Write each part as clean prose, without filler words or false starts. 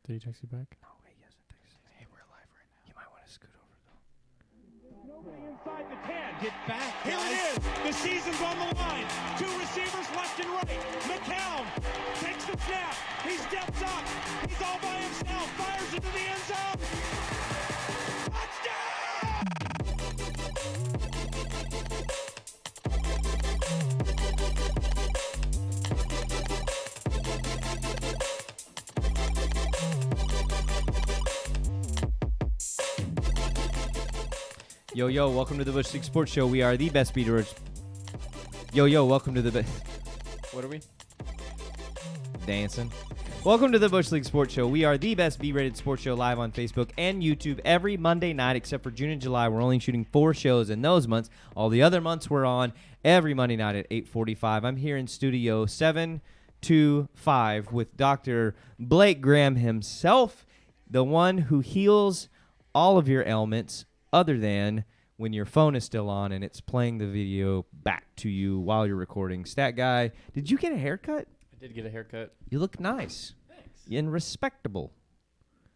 Did he text you back? No, he hasn't texted. Hey, we're live right now. You might want to scoot over, though. Nobody inside the 10. Get back, Here guys. it is. The season's on the line. Two receivers left and right. McCown takes the snap. He steps up. He's all by himself. Fires into the end zone. Touchdown! Yo, yo, welcome to the Bush League Sports Show. We are the best beaters. Yo, yo, welcome to the best. What are we? Dancing. Welcome to the Bush League Sports Show. We are the best B-rated sports show live on Facebook and YouTube every Monday night, except for June and July. We're only shooting 4 shows in those months. All the other months we're on every Monday night at 8:45. I'm here in studio 725 with Dr. Blake Graham himself, the one who heals all of your ailments other than when your phone is still on and it's playing the video back to you while you're recording. Stat Guy, did you get a haircut? I did get a haircut. You look nice. Thanks. And respectable.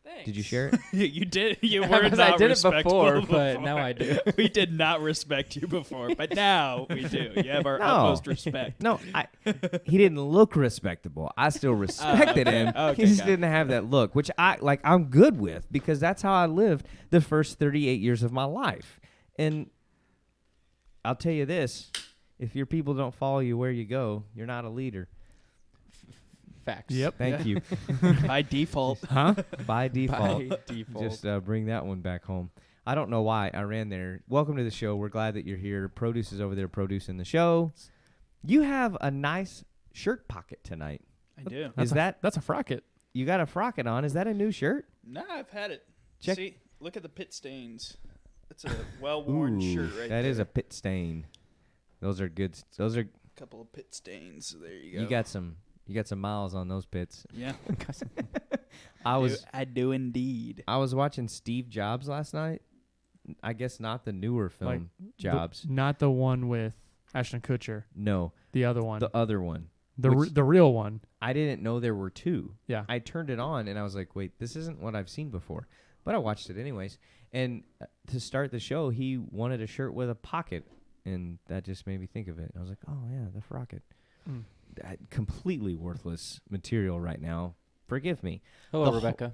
Thanks. Did you share it? You did. You I were mean, not I did it respectful before, but now I do. We did not respect you before, but now we do. You have our No. utmost respect. No, he didn't look respectable. I still respected okay. him. Okay, He just got it. didn't have that look, which I'm good with because that's how I lived the first 38 years of my life. And I'll tell you this, if your people don't follow you where you go, you're not a leader. Facts. Yep. Thank you. By default. Huh? By default. By default. Just bring that one back home. I don't know why I ran there. Welcome to the show. We're glad that you're here. Produce is over there producing the show. You have a nice shirt pocket tonight. I do. Is that That's a frocket. you got a frocket on? Is that a new shirt? Nah, I've had it. Check- See, look at the pit stains. That's a well-worn shirt right there. That is a pit stain. Those are good. Those are couple of pit stains. There you go. you got some miles on those pits. Yeah. I do indeed. was watching Steve Jobs last night. I guess not the newer film Like, Jobs. Not the one with Ashton Kutcher. No, The other one. the other one. The which- the real one. I didn't know there were two. Yeah. I turned it on and I was like, wait, this isn't what I've seen before. But I watched it anyways. And to start the show, he wanted a shirt with a pocket. And that just made me think of it. I was like, oh, yeah, the frocket. Mm. That completely worthless material right now. Forgive me. Hello, The Rebecca.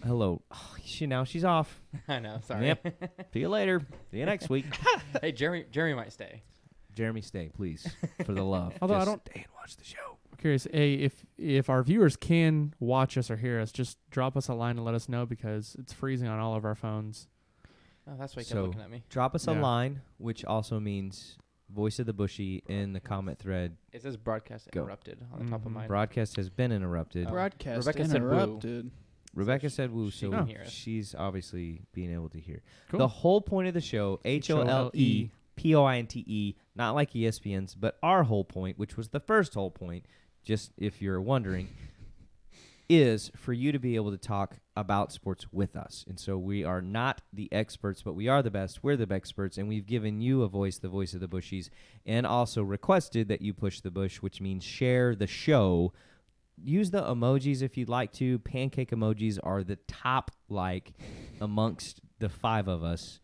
Hello. Oh, she's off. I know. Sorry. Yep. See you later. See you next week. Hey, Jeremy might stay. Jeremy, stay, please, for the love. Although I Just don't- stay and watch the show. I'm curious, if our viewers can watch us or hear us, just drop us a line and let us know because it's freezing on all of our phones. Oh, that's why you kept So- looking at me. Drop us a Yeah. line, which also means voice of the bushy in the comment thread. It says broadcast Go. interrupted on the top of Mhm. mine. Broadcast has been interrupted. Oh. Broadcast Rebecca said woo. interrupted. Rebecca said woo, she so can hear us. she's obviously being able to hear. Cool. The whole point of the show, HOLEPOINTE, not like ESPN's, but our whole point, which was the first whole point, just if you're wondering, is for you to be able to talk about sports with us. And so we are not the experts, but we are the best. We're the experts, and we've given you a voice, the voice of the bushies, and also requested that you push the bush, which means share the show. Use the emojis if you'd like to. Pancake emojis are the top, amongst the 5 of us.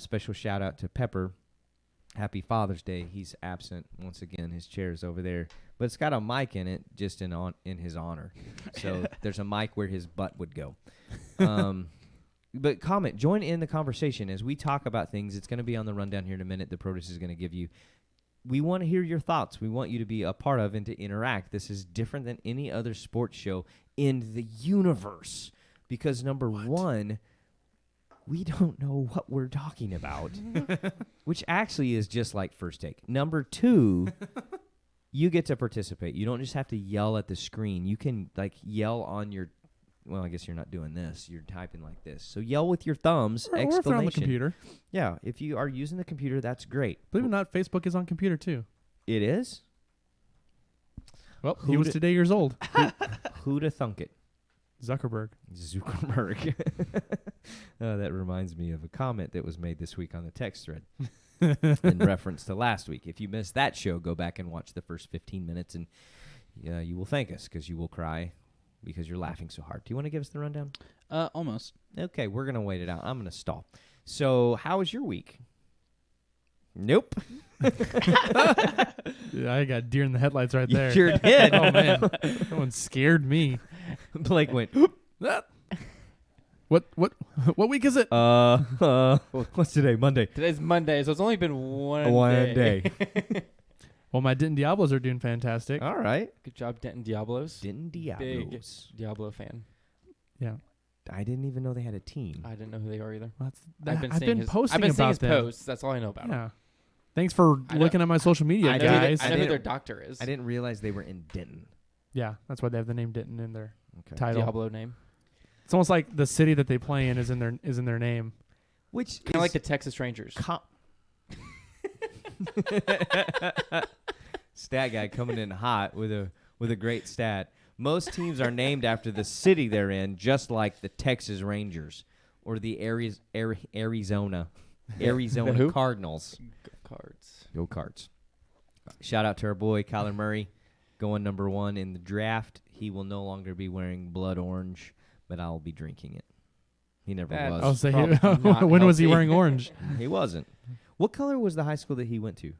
Special shout out to Pepper. Happy Father's Day. He's absent once again. His chair is over there, but it's got a mic in it, just in his honor. So there's a mic where his butt would go. But comment, join in the conversation as we talk about things. It's going to be on the rundown here in a minute. The producer is going to give you. We want to hear your thoughts. We want you to be a part of and to interact. This is different than any other sports show in the universe because number one, we don't know what we're talking about, which actually is just like First Take. Number two, you get to participate. You don't just have to yell at the screen. You can yell on your. Well, I guess you're not doing this. You're typing like this. So yell with your thumbs, Or if they're exclamation. on the computer. Yeah, if you are using the computer, that's great. Believe it or not, Facebook is on computer too. It is? Well, he was today years old. Who'da thunk it? Zuckerberg. Zuckerberg. That reminds me of a comment that was made this week on the text thread in reference to last week. If you missed that show, go back and watch the first 15 minutes, and you will thank us because you will cry because you're laughing so hard. Do you want to give us the rundown? Almost. Okay, we're going to wait it out. I'm going to stall. So, how was your week? Nope. Yeah, I got deer in the headlights right You there. sure did. Oh man, that one scared me. Blake went, What week is it? what's today? Monday. Today's Monday, so it's only been one day. Well, my Denton Diablos are doing fantastic. All right. Good job, Denton Diablos. Denton Diablos. Diablo fan. Yeah, I didn't even know they had a team. I didn't know who they are either. well, I've been I've seeing been his, posting I've been seeing about his them. posts. That's all I know about him. Yeah. Thanks for I know- looking at my social media, I I know know, that- guys. I know who didn't- their doctor is. I didn't realize they were in Denton. Yeah, that's why they have the name Denton in their Okay. title. Diablo name. It's almost like the city that they play in is in their name. Which Kind of like the Texas Rangers. Stat guy coming in hot with a great stat. Most teams are named after the city they're in, just like the Texas Rangers or the Arizona The who? Cardinals. Cards. Go Cards. Shout out to our boy Kyler Murray, going number 1 in the draft. He will no longer be wearing blood orange, but I'll be drinking it. He never That's- I'll was. say, probably not when was he healthy. wearing orange? He wasn't. What color was the high school that he went to?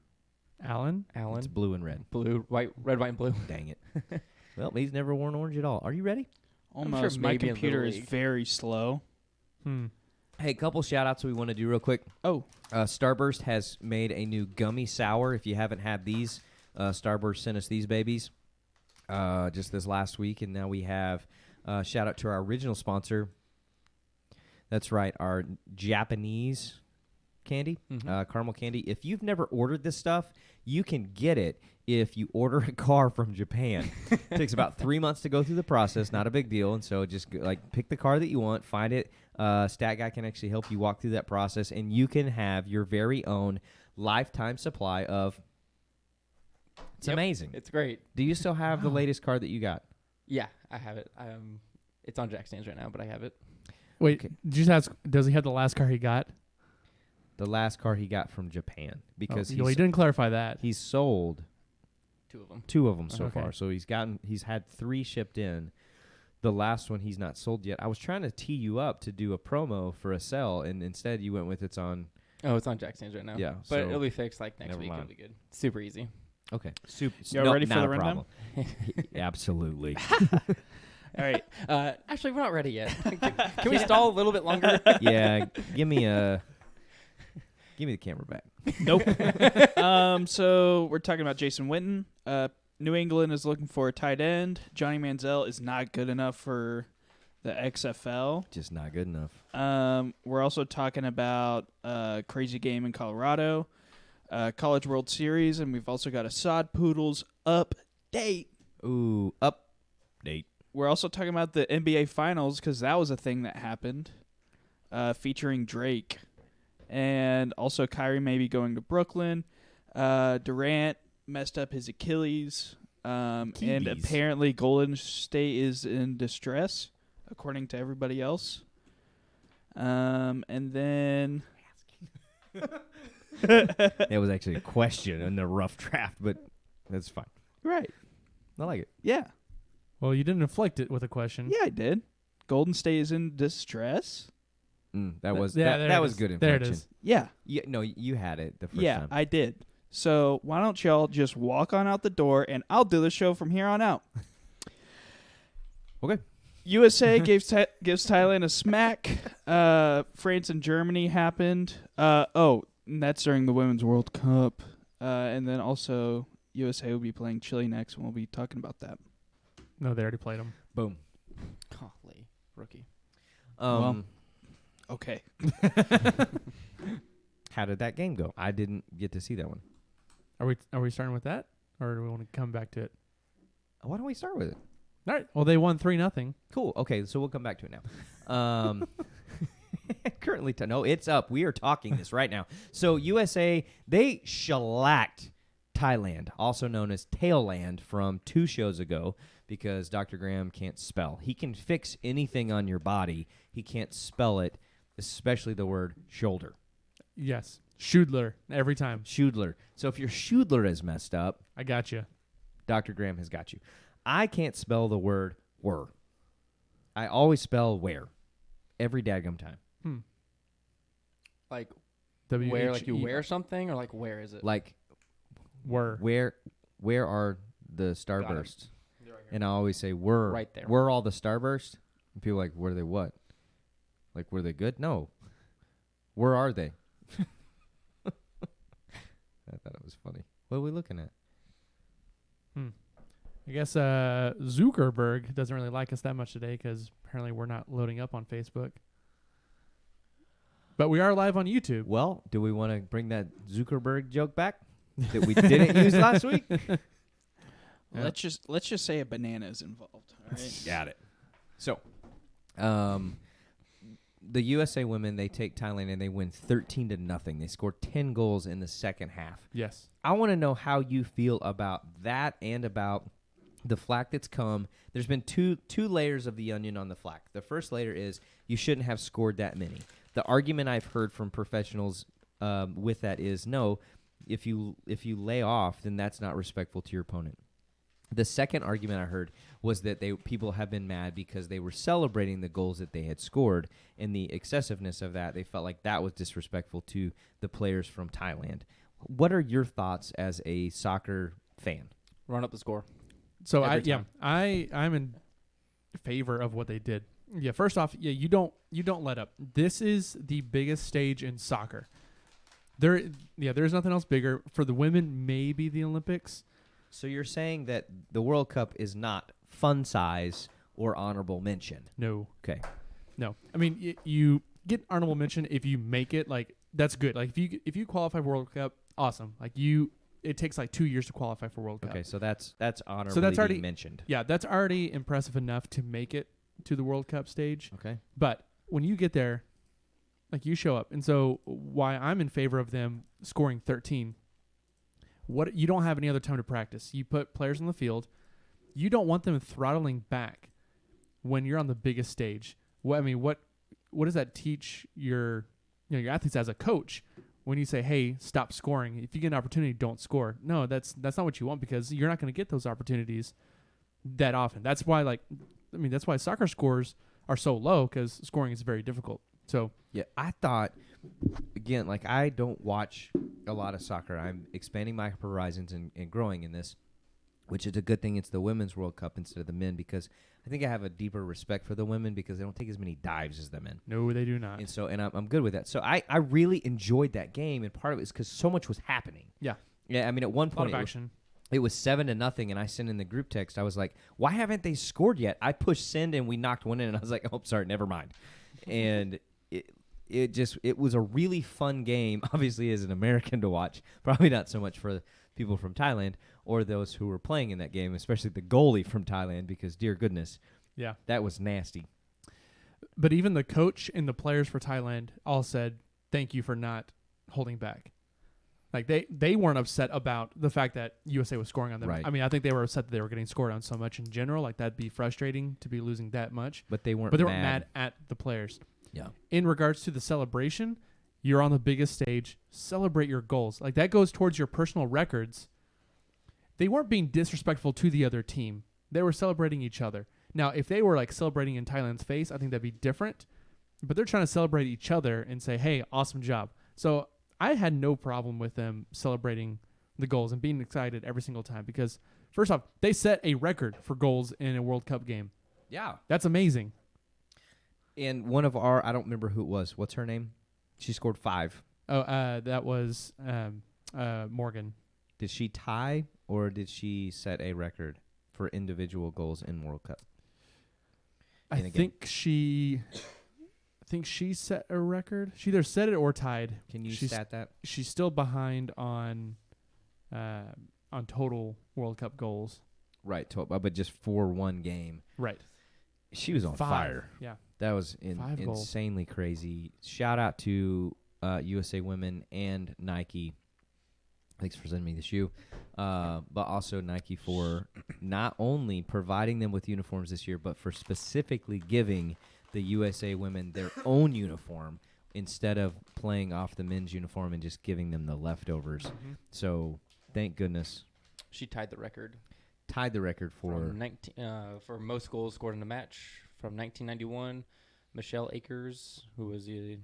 Alan? Alan. It's blue and red. Blue, white, red, white, and blue. Dang it. Well, he's never worn orange at all. Are you ready? Almost. sure My maybe in computer Little is League. very slow. Hey, couple shout outs we want to do real quick. Oh, Starburst has made a new gummy sour. If you haven't had these, Starburst sent us these babies just this last week. And now we have shout out to our original sponsor. That's right, our Japanese candy, caramel candy. If you've never ordered this stuff, you can get it if you order a car from Japan. It takes about 3 months to go through the process. Not a big deal. And so just pick the car that you want, find it. Stat Guy can actually help you walk through that process, and you can have your very own lifetime supply of. It's Yep. amazing. It's great. Do you still have the latest car that you got? Yeah, I have it. It's on Jack Stands right now, but I have it. Wait, Okay. did you just ask, does he have the last car he got? The last car he got from Japan because well, he didn't clarify that. he's sold 2 of them. 2 of them so Okay. far. So he's had 3 shipped in. The last one he's not sold yet. I was trying to tee you up to do a promo for a sell, and instead you went with it's on. Oh, it's on Jack Stands right now. Yeah, but so it'll be fixed like next never week. mind. It'll be good. Super easy. Okay, super. Y'all ready for not the a rundown? problem. Absolutely. all right. Actually, we're not ready yet. Can we stall a little bit longer? Yeah, give me the camera back. Nope. So we're talking about Jason Witten. New England is looking for a tight end. Johnny Manziel is not good enough for the XFL. Just not good enough. We're also talking about a crazy game in Colorado, College World Series, and we've also got a Sod Poodles update. Ooh, update. We're also talking about the NBA Finals because that was a thing that happened, featuring Drake. And also Kyrie may be going to Brooklyn. Durant messed up his Achilles. And Achilles. apparently Golden State is in distress, according to everybody else. And then... That was actually a question in the rough draft, but that's fine. Right. I like it. Yeah. Well, you didn't inflict it with a question. Yeah, I did. Golden State is in distress. That was yeah, there that it was is. good There it inflection. is. Yeah. Yeah, no, you had it the first Yeah, time. I did. So why don't y'all just walk on out the door and I'll do the show from here on out. Okay. USA gives Thailand a smack. France and Germany happened. And that's during the Women's World Cup. And then also USA will be playing Chile next, and we'll be talking about that. No, they already played them. Boom. Golly, rookie. Well. Okay. How did that game go? I didn't get to see that one. Are we starting with that, or do we want to come back to it? Why don't we start with it? All right. Well, they won 3-0. Cool. Okay, so we'll come back to it now. Currently, no, it's up. We are talking this right now. So USA, they shellacked Thailand, also known as Tailland, from 2 shows ago because Dr. Graham can't spell. He can fix anything on your body. He can't spell it, especially the word shoulder. Yes. Schudler every time. Schudler. So if your Schudler is messed up, I got you. Dr. Graham has got you. I can't spell the word were. I always spell where. Every daggum time. Like W where, like you H E- wear something, or like where is it? Like, Were. where are the starbursts? And I always say, were. Right there. Were all the starbursts? And people are like, were they what? Like, were they good? No. Where are they? I thought it was funny. What are we looking at? I guess Zuckerberg doesn't really like us that much today because apparently we're not loading up on Facebook. But we are live on YouTube. Well, do we want to bring that Zuckerberg joke back that we didn't use last week? Yeah. Let's just say a banana is involved. All right. Got it. So, the USA women, they take Thailand and they win 13-0. They score 10 goals in the second half. Yes. I want to know how you feel about that and about the flack that's come. There's been two layers of the onion on the flack. The first layer is you shouldn't have scored that many. The argument I've heard from professionals with that is no, if you lay off, then that's not respectful to your opponent. The second argument I heard was that people have been mad because they were celebrating the goals that they had scored, and the excessiveness of that, they felt like that was disrespectful to the players from Thailand. What are your thoughts as a soccer fan? Run up the score. So Every time. I'm in favor of what they did. Yeah, first off, you don't let up. This is the biggest stage in soccer. There's nothing else bigger for the women. Maybe the Olympics. So you're saying that the World Cup is not fun size or honorable mention? No, Okay. no. I mean, you get honorable mention if you make it. Like that's good. Like if you qualify for World Cup, awesome. Like it takes like 2 years to qualify for World Cup. Okay, so that's honorably So that's already being mentioned. Yeah, that's already impressive enough to make it to the World Cup stage. Okay. But when you get there, like you show up, and so why I'm in favor of them scoring 13. What you don't have any other time to practice. You put players on the field. You don't want them throttling back when you're on the biggest stage. What does that teach your athletes as a coach? When you say, "Hey, stop scoring. If you get an opportunity, don't score." No, that's not what you want because you're not going to get those opportunities that often. That's why that's why soccer scores are so low because scoring is very difficult. So Yeah, I thought, again, like I don't watch a lot of soccer. I'm expanding my horizons and growing in this, which is a good thing. It's the Women's World Cup instead of the men because I think I have a deeper respect for the women because they don't take as many dives as the men. no, they do not. And so, I'm good with that. So I really enjoyed that game, and part of it is because so much was happening. Yeah. Yeah, I mean, at one A lot point of action. it was 7-0, and I sent in the group text. I was like, "Why haven't they scored yet?" I pushed send, and we knocked one in, and I was like, "Oh, sorry, never mind." And it was a really fun game. Obviously, as an American to watch, probably not so much for the people from Thailand or those who were playing in that game, especially the goalie from Thailand, because dear goodness, Yeah. that was nasty. But even the coach and the players for Thailand all said, "Thank you for not holding back." Like they weren't upset about the fact that USA was scoring on them. Right. I mean, I think they were upset that they were getting scored on so much in general. Like that'd be frustrating to be losing that much. But they weren't. But they weren't mad at the players. Yeah. In regards to the celebration, you're on the biggest stage. Celebrate your goals. Like that goes towards your personal records. They weren't being disrespectful to the other team. They were celebrating each other. Now, if they were like celebrating in Thailand's face, I think that'd be different. But they're trying to celebrate each other and say, "Hey, awesome job." So I had no problem with them celebrating the goals and being excited every single time because, first off, they set a record for goals in a World Cup game. Yeah. That's amazing. And one of our, I don't remember who it was. What's her name? She scored 5. Oh, that was Morgan. Did she tie or did she set a record for individual goals in World Cup? I think she set a record. She either set it or tied. Can you She's- stat that? She's still behind on total World Cup goals. Right, but just for one game. Right. She was on 5. fire. Yeah. That was 5 goals. insanely crazy. Shout out to USA Women and Nike. Thanks for sending me the shoe. But also Nike for not only providing them with uniforms this year, but for specifically giving the USA Women their own uniform instead of playing off the men's uniform and just giving them the leftovers. Mm-hmm. So thank goodness. She tied the record Tied the record for for 19 for most goals scored in a match from 1991. Michelle Akers, who was the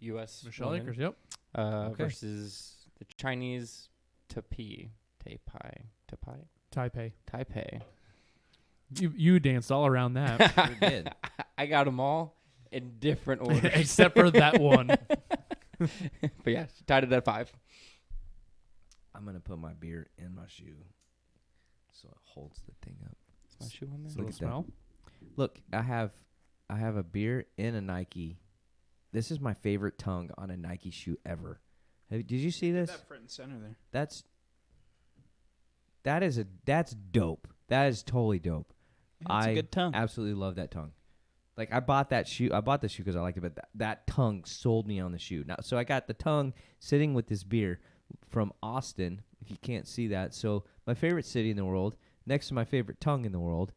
U.S. Michelle woman, Akers, yep. Okay. versus the Chinese Taipei. Taipei. You danced all around that. Sure did. I got them all in different orders. Except for that one. But yeah, she tied it at 5. I'm gonna put my beer in my shoe, so it holds the thing up. Is my shoe on there? So Look the at that. smell. Look, I have a beer in a Nike. This is my favorite tongue on a Nike shoe ever. Did you see this? That front and center there. That's dope. That is totally dope. Yeah, it's a good tongue. Absolutely love that tongue. Like I bought that shoe. I bought the shoe because I liked it, but that tongue sold me on the shoe. Now, so I got the tongue sitting with this beer from Austin. If you can't see that, so my favorite city in the world, next to my favorite tongue in the world,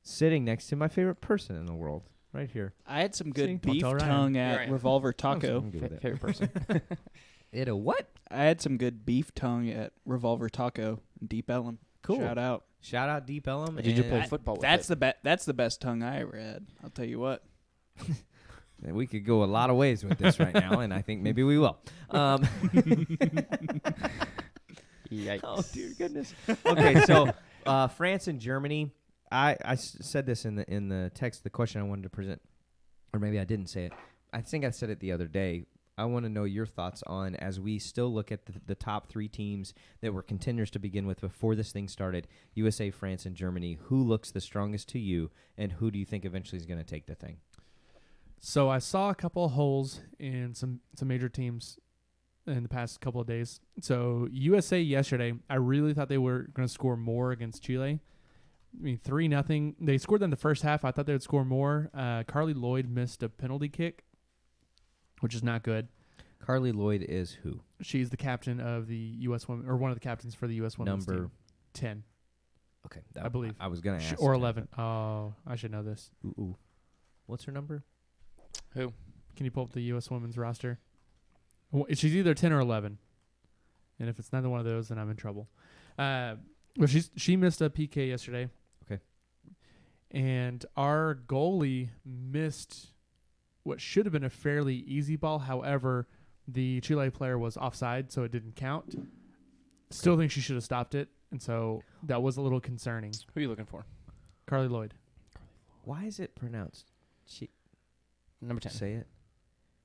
sitting next to my favorite person in the world, right here. I had some See? good Don't beef tell Ryan. tongue Here I at am. Revolver Taco. I'm good with it. Favorite person. It a what? I had some good beef tongue at Revolver Taco in Deep Ellum. Cool. Shout out. Shout out Deep Ellum. Did you and- play football with That's it? that's the best tongue I ever had. I'll tell you what. And we could go a lot of ways with this right now, and I think maybe we will. Yikes. Oh dear goodness. Okay, so France and Germany. I said this in the text. The question I wanted to present, or maybe I didn't say it. I think I said it the other day. I want to know your thoughts on, as we still look at the top 3 teams that were contenders to begin with before this thing started: USA, France, and Germany. Who looks the strongest to you, and who do you think eventually is going to take the thing? So I saw a couple of holes in some major teams in the past couple of days. So USA yesterday, I really thought they were going to score more against Chile. I mean, 3-0. They scored them the first half. I thought they would score more. Carly Lloyd missed a penalty kick, which is not good. Carly Lloyd is who? She's the captain of the U.S. women, or one of the captains for the U.S. women's Number. team. 10 Okay, I believe. I was going to ask. or 10, 11. Oh, I should know this. but- Ooh. What's her number? Who? Can you pull up the U.S. women's roster? She's either 10 or 11. And if it's neither one of those, then I'm in trouble. Well, she missed a PK yesterday. Okay. And our goalie missed what should have been a fairly easy ball. However, the Chile player was offside, so it didn't count. Still think she should have stopped it. And so that was a little concerning. Who are you looking for? Carly Lloyd. Why is it pronounced? Number 10. Say it.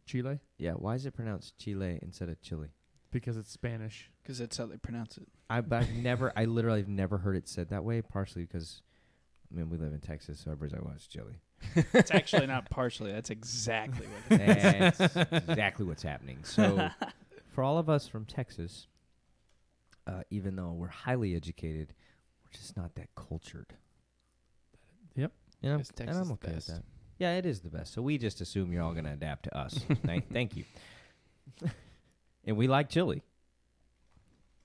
Chile? Yeah. Why is it pronounced Chile instead of Chile? Because it's Spanish. Because that's how they pronounce it. I literally have never heard it said that way. Partially because, we live in Texas, so everybody's like, "Well, it's Chile." It's actually not partially. That's exactly what it is. That's exactly what's happening. So, for all of us from Texas, even though we're highly educated, we're just not that cultured. Yep. And I'm, Is and Texas I'm the okay with best? that. Yeah, it is the best. So we just assume you're all going to adapt to us. Thank you. And we like chili.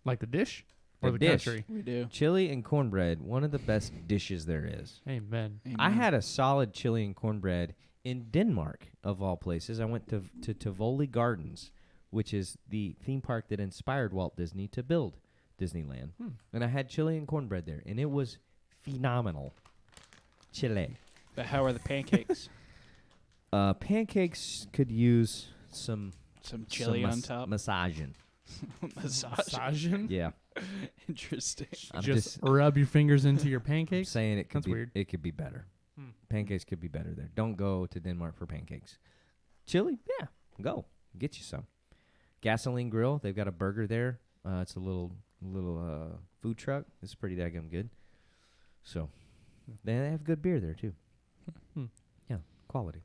Like the dish? Or The the dish. country? We do. Chili and cornbread, one of the best dishes there is. Amen. I Amen. had a solid chili and cornbread in Denmark, of all places. I went to Tivoli Gardens, which is the theme park that inspired Walt Disney to build Disneyland. And I had chili and cornbread there, and it was phenomenal. Chile. But how are the pancakes? Pancakes could use some Chili on top. massaging. Massage. Massaging? Yeah, Interesting. I'm just rub your fingers into your I'm pancakes? saying it could That's be weird. it could be better. Hmm. Pancakes could be better there. Don't go to Denmark for pancakes. Chili, yeah, go get you some. Gasoline Grill, they've got a burger there. It's a little food truck. It's pretty daggum good. So they have good beer there too. Hmm. Yeah, quality.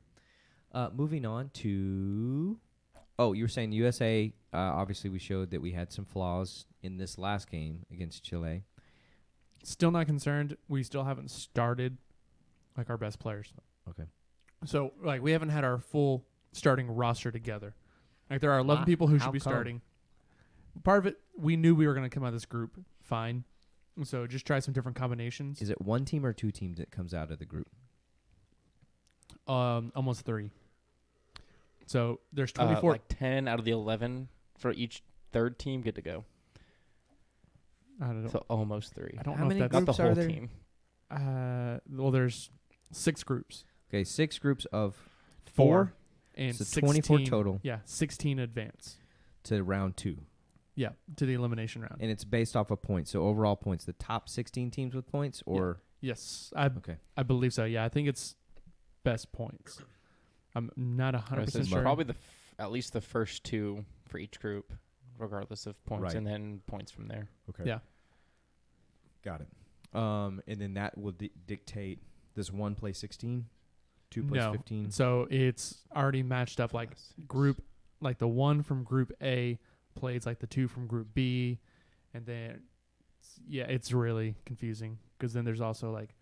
Moving on to, you were saying USA. Obviously, we showed that we had some flaws in this last game against Chile. Still not concerned. We still haven't started like our best players. Okay. So like we haven't had our full starting roster together. Like there are 11 Why? people who How should be come? starting. Part of it, we knew we were going to come out of this group fine. So just try some different combinations. Is it one team or two teams that comes out of the group? Almost 3. So there's 24. Like 10 out of the 11 for each third team get to go. I don't know. So almost 3. I don't How know many if Not that's the groups are whole there? team. well, there's 6 groups. Okay, 6 groups of 4 and So 16, 24 total. Yeah, 16 advance. to round 2. Yeah, to the elimination round. And it's based off of points. So overall points, the top 16 teams with points or Yes, I okay. believe so. Yeah, I think it's best points. I'm not This 100% is sure. probably at least the first 2 for each group, regardless of points, Right. and then points from there. Okay. Yeah. Got it. And then that will dictate does 1 play 16? 2 plays No. 15? So it's already matched up like group, like the 1 from group A plays like the 2 from group B, and then it's really confusing because then there's also like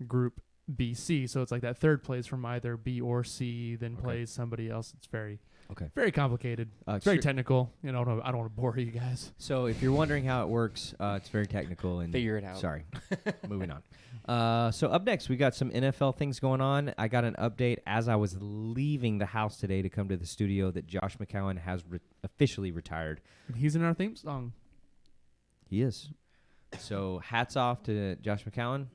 group B, C. So it's like that third plays from either B or C, then Okay. plays somebody else. It's very Okay. very complicated. It's very Sure. technical. I don't want to bore you guys. So if you're wondering how it works, it's very technical and Figure it out. Sorry. Moving on. So up next, we got some NFL things going on. I got an update as I was leaving the house today to come to the studio that Josh McCown has officially retired. And he's in our theme song. He is. So hats off to Josh McCown.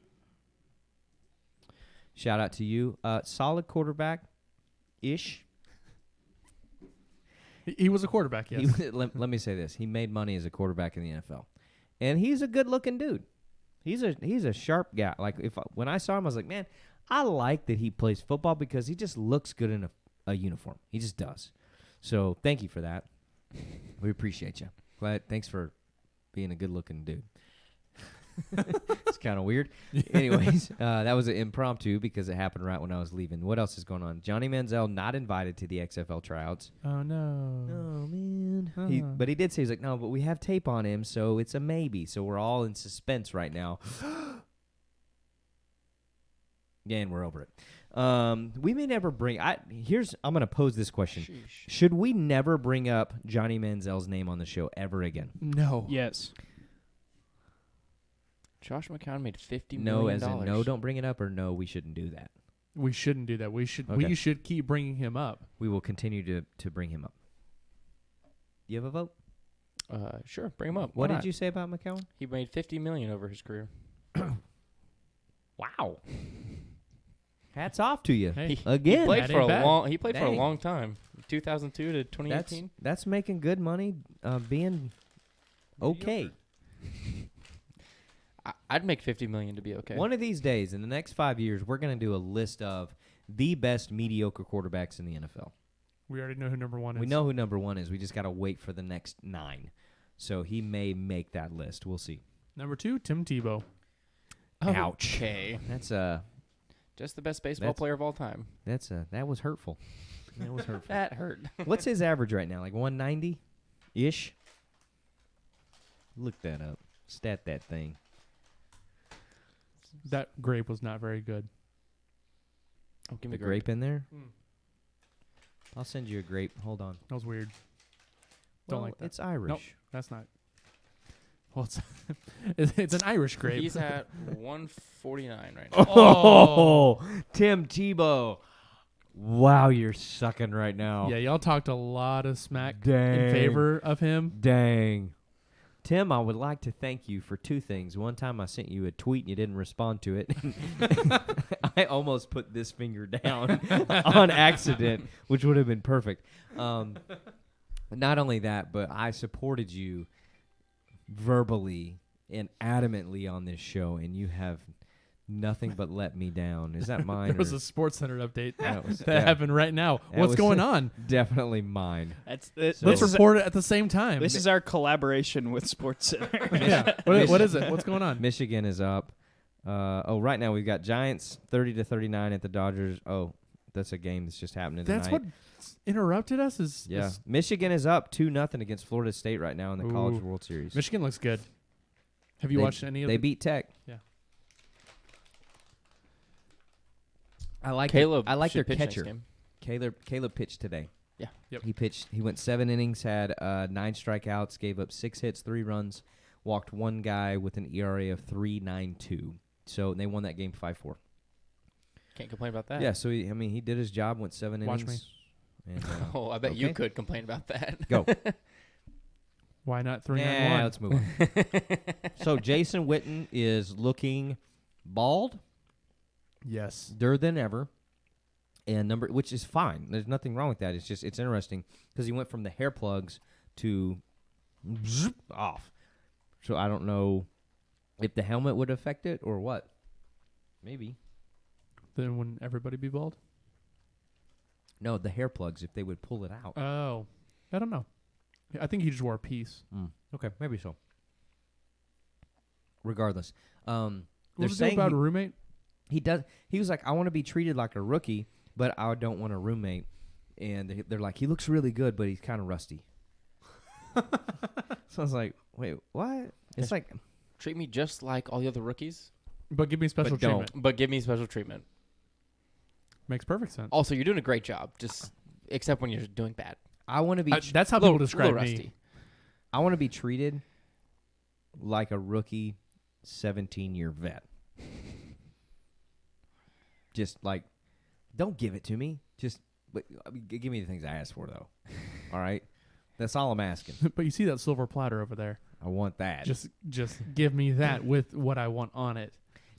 Shout out to you. Solid quarterback-ish. He was a quarterback, yes. Let me say this. He made money as a quarterback in the NFL. And he's a good-looking dude. He's a sharp guy. Like when I saw him, I was like, man, I like that he plays football because he just looks good in a uniform. He just does. So thank you for that. We appreciate you. Thanks for being a good-looking dude. It's kind of weird. Anyways, that was an impromptu because it happened right when I was leaving. What else is going on? Johnny Manziel not invited to the XFL tryouts. Oh, no. Oh, man. Uh-huh. But he did say, he's like, no, but we have tape on him, so it's a maybe. So we're all in suspense right now. Yeah, and we're over it. We may never bring... I'm going to pose this question. Sheesh. Should we never bring up Johnny Manziel's name on the show ever again? No. Yes. Josh McCown made $50 No, million. as in no, don't bring it up, or no, we shouldn't do that. We shouldn't do that. We Okay. should keep bringing him up. We will continue to bring him up. You have a vote? Sure, bring him up. What Why did not? you say about McCown? He made $50 million over his career. Wow. Hats off to you. Hey, Again. He played that for a ain't bad. long. He played for a Dang. long time, 2002 to 2018. That's making good money, being okay. I'd make $50 million to be okay. One of these days, in the next 5 years, we're going to do a list of the best mediocre quarterbacks in the NFL. we already know who number 1 is. We know who number 1 is. We just got to wait for the next 9. So he may make that list. We'll see. Number 2, Tim Tebow. Ouch. Okay, That's just the best baseball That's- player of all time. that was hurtful. That was hurtful. That hurt. What's his average right now? Like 190 ish. Look that up. Stat that thing. That grape was not very good. Oh, give The me grape in there. Mm. I'll send you a grape. Hold on. That was weird. Don't Well, like that. It's Irish. That's not. Well, it's an Irish grape. He's at 149 right now. Oh, Tim Tebow. Wow, you're sucking right now. Yeah, y'all talked a lot of smack Dang. in favor of him. Dang. Tim, I would like to thank you for 2 things. One time I sent you a tweet and you didn't respond to it. I almost put this finger down on accident, which would have been perfect. Not only that, but I supported you verbally and adamantly on this show, and you have nothing but let me down. Is that mine? There was or- a Sports Center update That was- that yeah. happened right now. That What's was- going on? Definitely mine. That's So- Let's this is report it at the same time. this is our collaboration with Sports Center. yeah. What is it? What's going on? Michigan is up. Right now we've got Giants 30-39 at the Dodgers. Oh, that's a game that's just happening That's tonight. what interrupted us. Yeah, is Michigan is up 2-0 against Florida State right now in the College Ooh. World Series. Michigan looks good. Have you They- watched any of They the beat Tech. Yeah. I like Caleb. I like their should pitch next catcher. game. Caleb pitched today. Yeah. Yep. He pitched. He went 7 innings, had 9 strikeouts, gave up 6 hits, 3 runs, walked 1 guy with an ERA of 3.92. So they won that game 5-4. Can't complain about that. Yeah. So he did his job. Went 7 innings. Watch me. And, Oh, I bet you Okay. could complain about that. Go. Why not 3-9-1? Yeah, let's move on. So Jason Witten is looking bald. Yes. than ever. And which is fine. There's nothing wrong with that. It's just it's interesting because he went from the hair plugs to off. So I don't know if the helmet would affect it or what. Maybe. Then wouldn't everybody be bald? No, the hair plugs, if they would pull it out. Oh, I don't know. I think he just wore a piece. Okay, maybe so. Regardless. What They're was it about a roommate? he was like, I want to be treated like a rookie, but I don't want a roommate. And they're like, he looks really good, but he's kind of rusty. So I was like, wait, what? It's like, Treat me just like all the other rookies, But give me special but treatment. But give me special treatment. Makes perfect sense. Also, you're doing a great job, just except when you're doing bad. I want to be That's how Little- people describe little me. rusty. I want to be treated like a rookie 17-year vet. Just like, don't give it to me. Just give me the things I asked for, though. All right? That's all I'm asking. But you see that silver platter over there. I want that. Just give me that with what I want on it.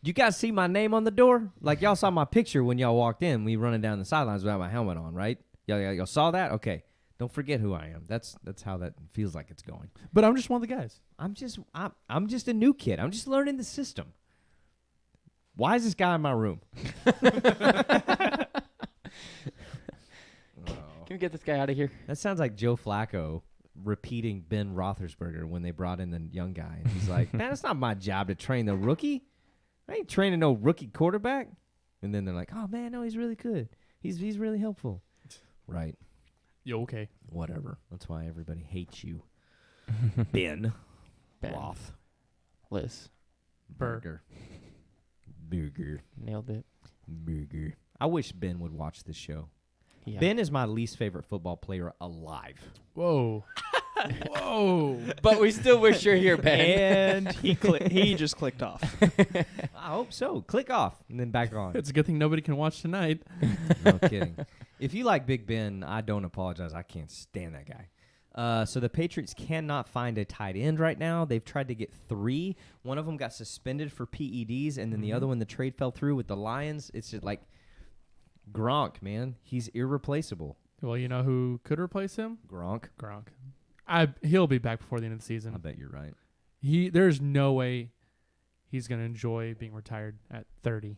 Do you guys see my name on the door? Like, y'all saw my picture when y'all walked in. Me running down the sidelines without my helmet on, right? Y'all saw that? Okay. Don't forget who I am. That's how that feels like it's going. But I'm just one of the guys. I'm just a new kid. I'm just learning the system. Why is this guy in my room? Can we get this guy out of here? That sounds like Joe Flacco repeating Ben Roethlisberger when they brought in the young guy. And he's like, man, it's not my job to train the rookie. I ain't training no rookie quarterback. And then they're like, oh, man, no, he's really good. He's really helpful. Right. Yo, okay. Whatever. That's why everybody hates you. Ben. Ben. Roth. Liz. Burger. Nailed it. Burger. I wish Ben would watch this show. Yeah. Ben is my least favorite football player alive. Whoa. Whoa. But we still wish you're here, Ben. And he just clicked off. I hope so. Click off and then back on. It's a good thing nobody can watch tonight. No kidding. If you like Big Ben, I don't apologize. I can't stand that guy. So the Patriots cannot find a tight end right now. They've tried to get 3. One of them got suspended for PEDs, and then the other one, the trade fell through with the Lions. It's just like Gronk, man. He's irreplaceable. Well, you know who could replace him? Gronk. Gronk. He'll be back before the end of the season. I bet you're right. There's no way he's going to enjoy being retired at 30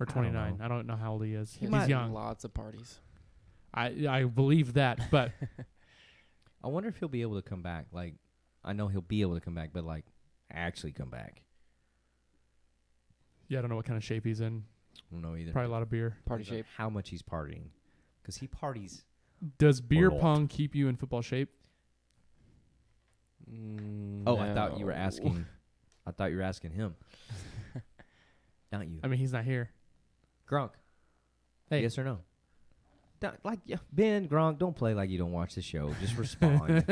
or I don't 29. know. I don't know how old he is. He He's had young. Lots of parties. I believe that, but I wonder if he'll be able to come back. Like, I know he'll be able to come back, but like actually come back. yeah, I don't know what kind of shape he's in. I don't know either. Probably a lot of beer. Party Depends on shape. How much he's partying. Because he parties. Does beer lot. pong keep you in football shape? Oh, I thought you were asking. I thought you were asking him. Not you. I mean, he's not here. Gronk. Hey. Yes or no? Ben, Gronk, don't play like you don't watch the show. Just respond.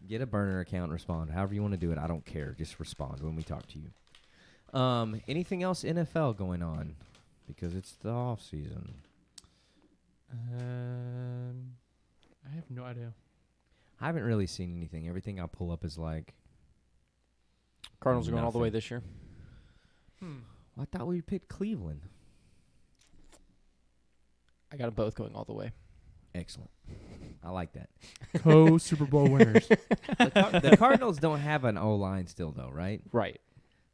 Get a burner account and respond. However you want to do it. I don't care. Just respond when we talk to you. Anything else NFL going on? Because it's the off season. I have no idea. I haven't really seen anything. Everything I pull up is like, Cardinals are going all the way Nothing. this year. well, I thought we picked Cleveland. I got them both going all the way. Excellent. I like that. Co-Super Bowl winners. The Cardinals don't have an O-line still, though, right? Right.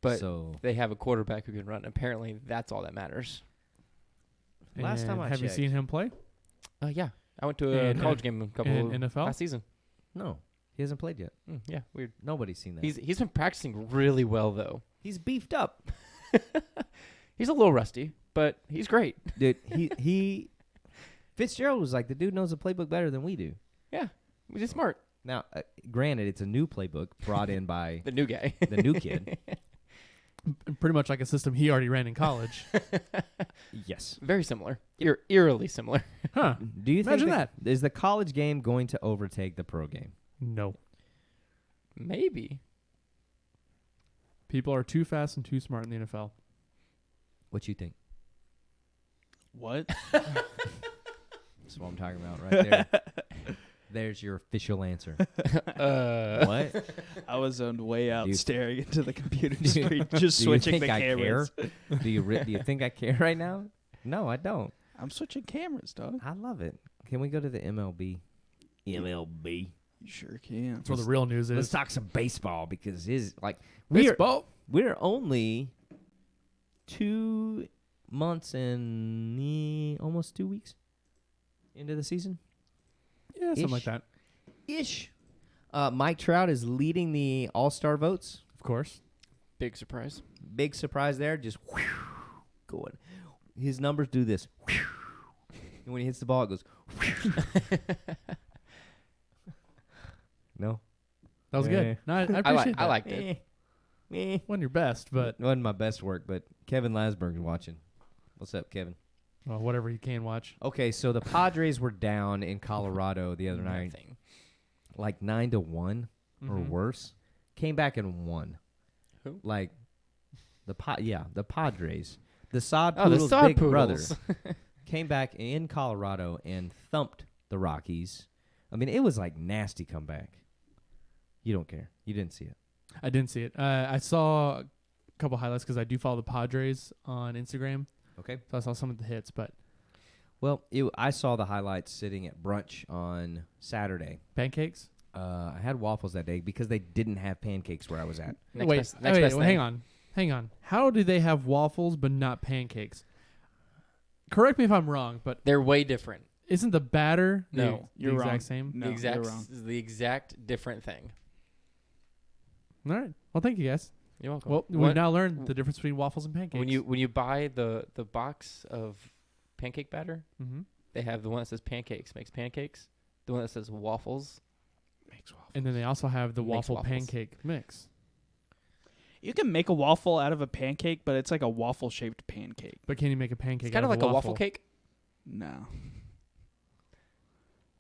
But so they have a quarterback who can run. Apparently, that's all that matters. Last time And I have you checked- seen him play? Yeah. I went to a In- college game a couple in NFL? last season. no, he hasn't played yet. Yeah, weird. Nobody's seen that. He's been practicing really well though. He's beefed up, He's a little rusty, but he's great. dude. He Fitzgerald was like, the dude knows the playbook better than we do. Yeah, he's smart. Now, granted, it's a new playbook brought in by The new guy. the new kid. Pretty much like a system he already ran in college. Yes. Very similar. Eerily similar. Huh. Do you Imagine think is the college game going to overtake the pro game? No. Maybe. People are too fast and too smart in the NFL. What you think? What? That's what I'm talking about right there. There's your official answer. Uh, What? I was zoned way out, Do you- staring into the computer Do you- screen, just do you switching think the I cameras. Do you think I care right now? No, I don't. I'm switching cameras, dog. I love it. Can we go to the MLB? MLB. You sure can. That's where the real news Let's is. talk some baseball because Baseball. we're only 2 months and almost 2 weeks into the season. Yeah, something like Ish. that. Ish. Mike Trout is leading the All-Star votes. Of course. big surprise. Big surprise there. Just going. His numbers do this. And when he hits the ball, it goes. No. That was Eh. good. No, I appreciate that. I liked it. Eh. Wasn't your best, but Wasn't my best work, but Kevin Lasberg's watching. What's up, Kevin? well, whatever you can watch. Okay, so the Padres were down in Colorado the other night, Nothing. like 9-1 or Mhm. worse. Came back and won. Who? Like the Padres, the Sod Oh, the Poodle's Sod big brother, Poodles. came back in Colorado and thumped the Rockies. I mean, it was like nasty comeback. You don't care. You didn't see it. I didn't see it. I saw a couple highlights because I do follow the Padres on Instagram, Okay. so I saw some of the hits. But Well, I saw the highlights sitting at brunch on Saturday. pancakes. I had waffles that day because they didn't have pancakes where I was at. Next wait, best- next wait, best wait, thing. hang on. How do they have waffles but not pancakes? Correct me if I'm wrong, but They're way different. isn't the batter No, the you're exact wrong. same? No, the exact different thing. All right. Well, thank you guys. You're welcome. Well, we've now learned the difference between waffles and pancakes. when you buy the box of pancake batter, Mm-hmm. they have the one that says pancakes makes pancakes. The one that says waffles Makes waffle. And then they also have the Makes waffle waffles. pancake mix. You can make a waffle out of a pancake, but it's like a waffle-shaped pancake. But can you make a pancake It's kind out of of like a waffle cake. No.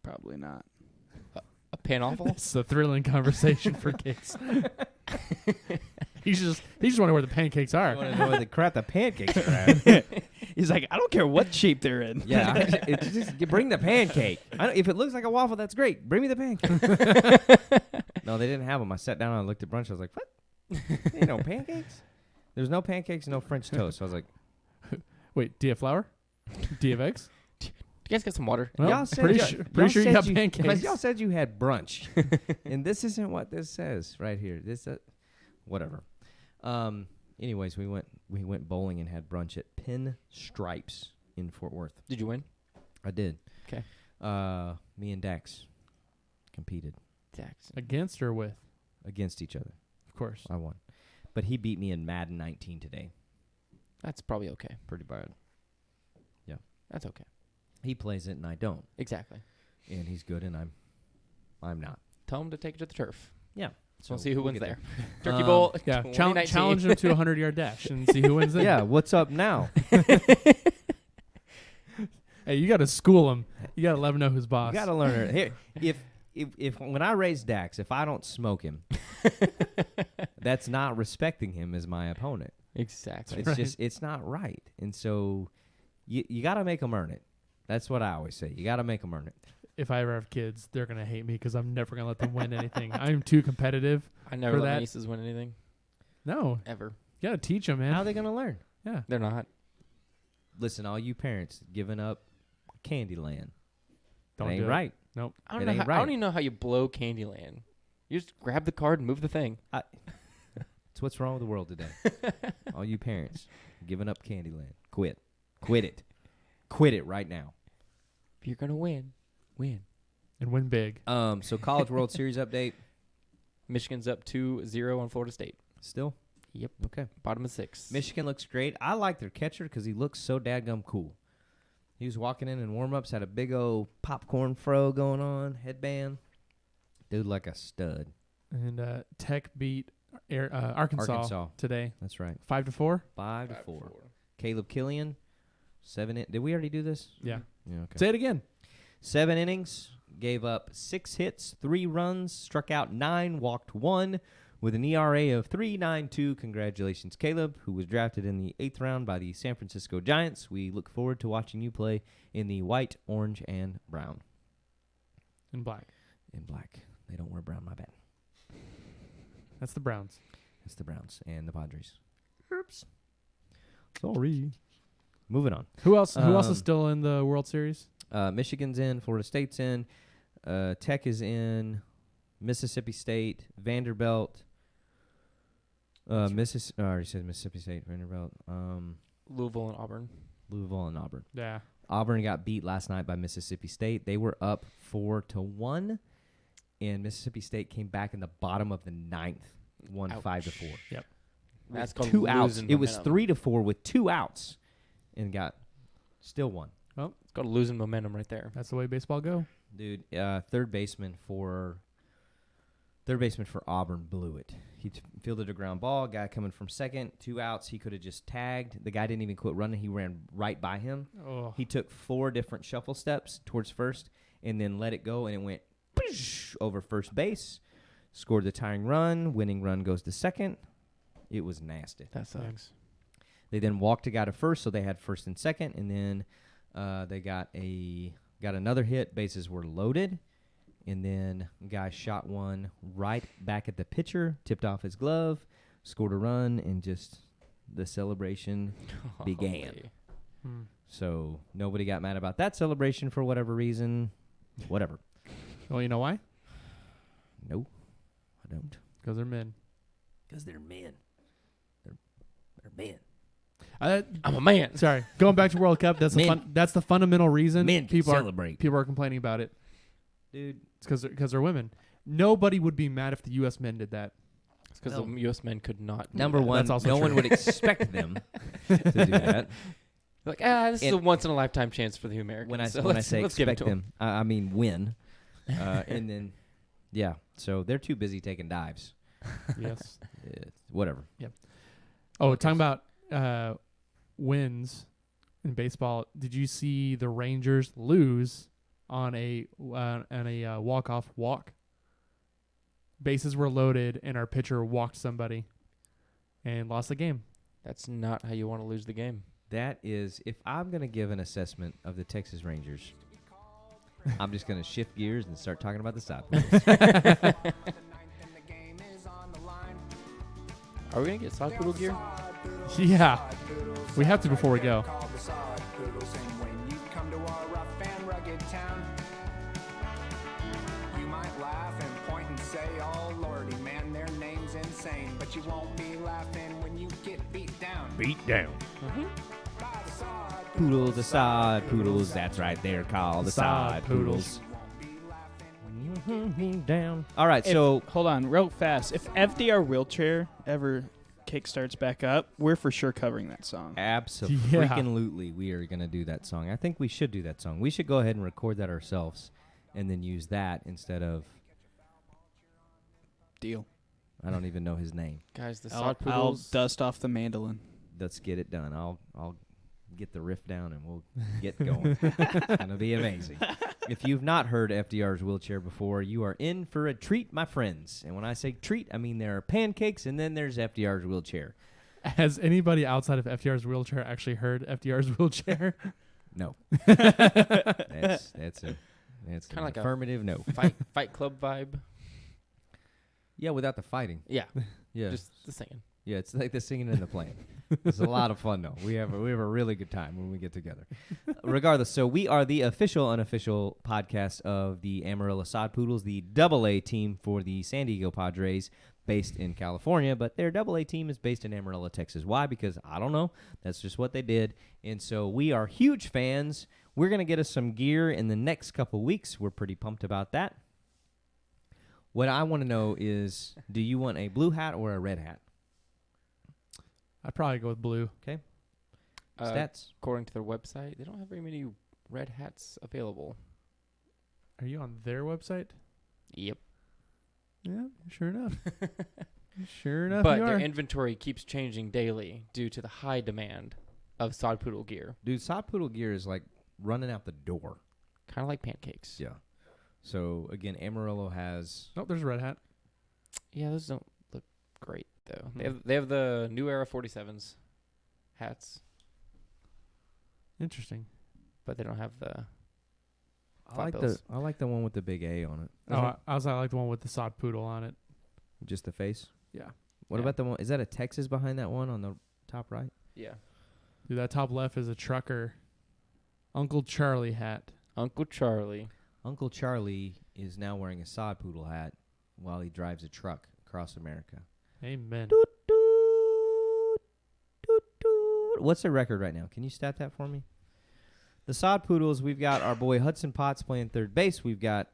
Probably not. A panoffle. This is a thrilling conversation for kids. He's just wondering where the pancakes I are. want to know where the crap the pancakes are at. He's like, I don't care what shape they're in. Yeah, it's just bring the pancake. If it looks like a waffle, that's great. Bring me the pancake. No, they didn't have them. I sat down and I looked at brunch. I was like, what? Ain't no pancakes? There's no pancakes, no French toast. So I was like, Wait, do you have flour? Do you have eggs? You guys got some water? Well, y'all said pretty y'all- sure y'all you said got pancakes. Y'all said you had brunch, and this isn't what this says right here. This, whatever. Anyways, we went bowling and had brunch at Pinstripes in Fort Worth. Did you win? I did. 'Kay. Me and Dax competed Jackson. Against or with? against each other. Of course. I won, but he beat me in Madden 19 today. That's probably okay. Pretty bad. That's okay. He plays it and I don't, Exactly. and he's good and I'm not. Tell them to take it to the turf. Yeah. So we'll see who we'll wins get there. Turkey Um, Bowl. Yeah, 2019. challenge him to a 100-yard dash and see who wins then. Yeah. What's up now? Hey, you got to school him. You got to let him know who's boss. You gotta learn it. Here, if when I raise Dax, if I don't smoke him, that's not respecting him as my opponent. Exactly. It's just it's not right. And so you gotta make them earn it. That's what I always say. You gotta make them earn it. If I ever have kids, they're going to hate me because I'm never going to let them win anything. I'm too competitive. I never for let that- my nieces win anything No, ever. you got to teach them, man. How are they gonna learn? Yeah. They're not. Listen, all you parents giving up Candyland. Don't That ain't do it. right. Nope. I don't It know. ain't I right. don't even know how you blow Candyland. You just grab the card and move the thing. It's what's wrong with the world today. All you parents giving up Candyland. Quit it right now. If you're gonna win, win. And win big. So College World Series update Michigan's up 2-0 on Florida State. still. Yep. Okay. Bottom of 6. Michigan looks great. I like their catcher because he looks so dadgum cool. He was walking in warm-ups, had a big old popcorn fro going on, headband. Dude like a stud. And Tech beat Arkansas today, That's right. 5-4. 5-4. Caleb Killian, 7 Did we already do this? Yeah. Yeah, okay. Say it again. 7 innings, gave up 6 hits, 3 runs, struck out 9, walked 1, with an ERA of 3.92. Congratulations, Caleb, who was drafted in the 8th round by the San Francisco Giants. We look forward to watching you play in the white, orange, and brown. In black. in black. They don't wear brown. My bad. That's the Browns. It's the Browns and the Padres. Oops. Sorry. Moving on. Who else? Who else Um, is still in the World Series? Michigan's in. Florida State's in. Tech is in. Mississippi State. Vanderbilt. I already said Mississippi State. Vanderbilt. Louisville and Auburn. Louisville and Auburn. Yeah. Auburn got beat last night by Mississippi State. They were up 4-1, and Mississippi State came back in the bottom of the ninth, won Ouch. 5-4. That's With called 2 outs. losing It was momentum. 3-4 with 2 outs, and got still won. It's called losing momentum right there. That's the way baseball go. Dude, third baseman for Auburn blew it. He fielded a ground ball. Guy coming from second, 2 outs. He could have just tagged. The guy didn't even quit running. He ran right by him. Oh. He took 4 different shuffle steps towards first and then let it go, and it went over first base. Scored the tying run. Winning run goes to second. It was nasty. That sucks. They then walked a guy to first, so they had first and second, and then they got another hit. Bases were loaded, and then guy shot one right back at the pitcher, tipped off his glove, scored a run, and just the celebration began. Holy. Hmm. So nobody got mad about that celebration for whatever reason. Whatever. Well, you know why? No, I don't. Because they're men. Because they're men. They're men. I'm a man. Sorry. Going back to World Cup, that's Men. that's the fundamental reason Men can people celebrate. are complaining about it. Dude, It's because they're women. Nobody would be mad if the U.S. men did that. It's because No. the U.S. men could not. do number that. one, That's also no true. one would expect them to do that. Like, this is And- a once in a lifetime chance for the Americans. When I so when I let's- say let's give it expect to 'em. them, I mean win. And then, yeah. So they're too busy taking dives. Yes. Whatever. Oh, talking about wins in baseball. Did you see the Rangers lose on a walk-off walk? Bases were loaded, and our pitcher walked somebody and lost the game. That's not how you want to lose the game. That is, if I'm going to give an assessment of the Texas Rangers, I'm just going to shift gears and start talking about the side. Are we gonna get sock poodle gear? Yeah, we have to before we go. You might laugh and point and say, "Oh lordy, man, their name's insane." But you won't be laughing when you get beat down. Beat down. By the sod Poodles, the sod poodles. That's right. They're called the sod poodles. You won't be laughing. Down. All right. So Hold on, real fast. If FDR wheelchair ever kickstarts back up, we're for sure covering that song. absolutely, we are going to do that song. I think we should do that song. We should go ahead and record that ourselves, and then use that instead of. Deal. I don't even know his name. Guys, the I'll sod poodles. dust off the mandolin. Let's get it done. I'll get the riff down and we'll get going. It's gonna be amazing. If you've not heard FDR's wheelchair before, you are in for a treat, my friends. And when I say treat, I mean there are pancakes and then there's FDR's wheelchair. Has anybody outside of FDR's wheelchair actually heard FDR's wheelchair? No. That's an Kinda like a affirmative no. Fight Club vibe. Yeah, without the fighting. Yeah, Yeah. just the singing. Yeah, it's like the singing and the playing. It's a lot of fun, though. We have a really good time when we get together. Regardless, so we are the official, unofficial podcast of the Amarillo Sod Poodles, the AA team for the San Diego Padres, based in California. But their AA team is based in Amarillo, Texas. Why? Because, I don't know. That's just what they did. And so we are huge fans. We're going to get us some gear in the next couple weeks. We're pretty pumped about that. What I want to know is, do you want a blue hat or a red hat? I'd probably go with blue. Stats? According to their website, they don't have very many red hats available. Are you on their website? Yep. Yeah, sure enough. Sure enough, But you their are. inventory keeps changing daily due to the high demand of sod poodle gear. Dude, Sod Poodle gear is like running out the door. Kind of like pancakes. Yeah. So, again, Amarillo has... Oh, there's a red hat. Yeah, those don't look great though. Hmm. They have the New Era 47s hats, Interesting. but they don't have the I like the one with the big A on it. Oh, I like the one with the sod poodle on it. Just the face. Yeah. What Yeah. about the one? Is that a Texas behind that one on the top right? Yeah. Dude, that top left is a trucker. Uncle Charlie hat. Uncle Charlie. Uncle Charlie is now wearing a sod poodle hat while he drives a truck across America. Amen. Doot, doot, doot, doot. What's the record right now? Can you stat that for me? The sod poodles, we've got our boy Hudson Potts playing third base. We've got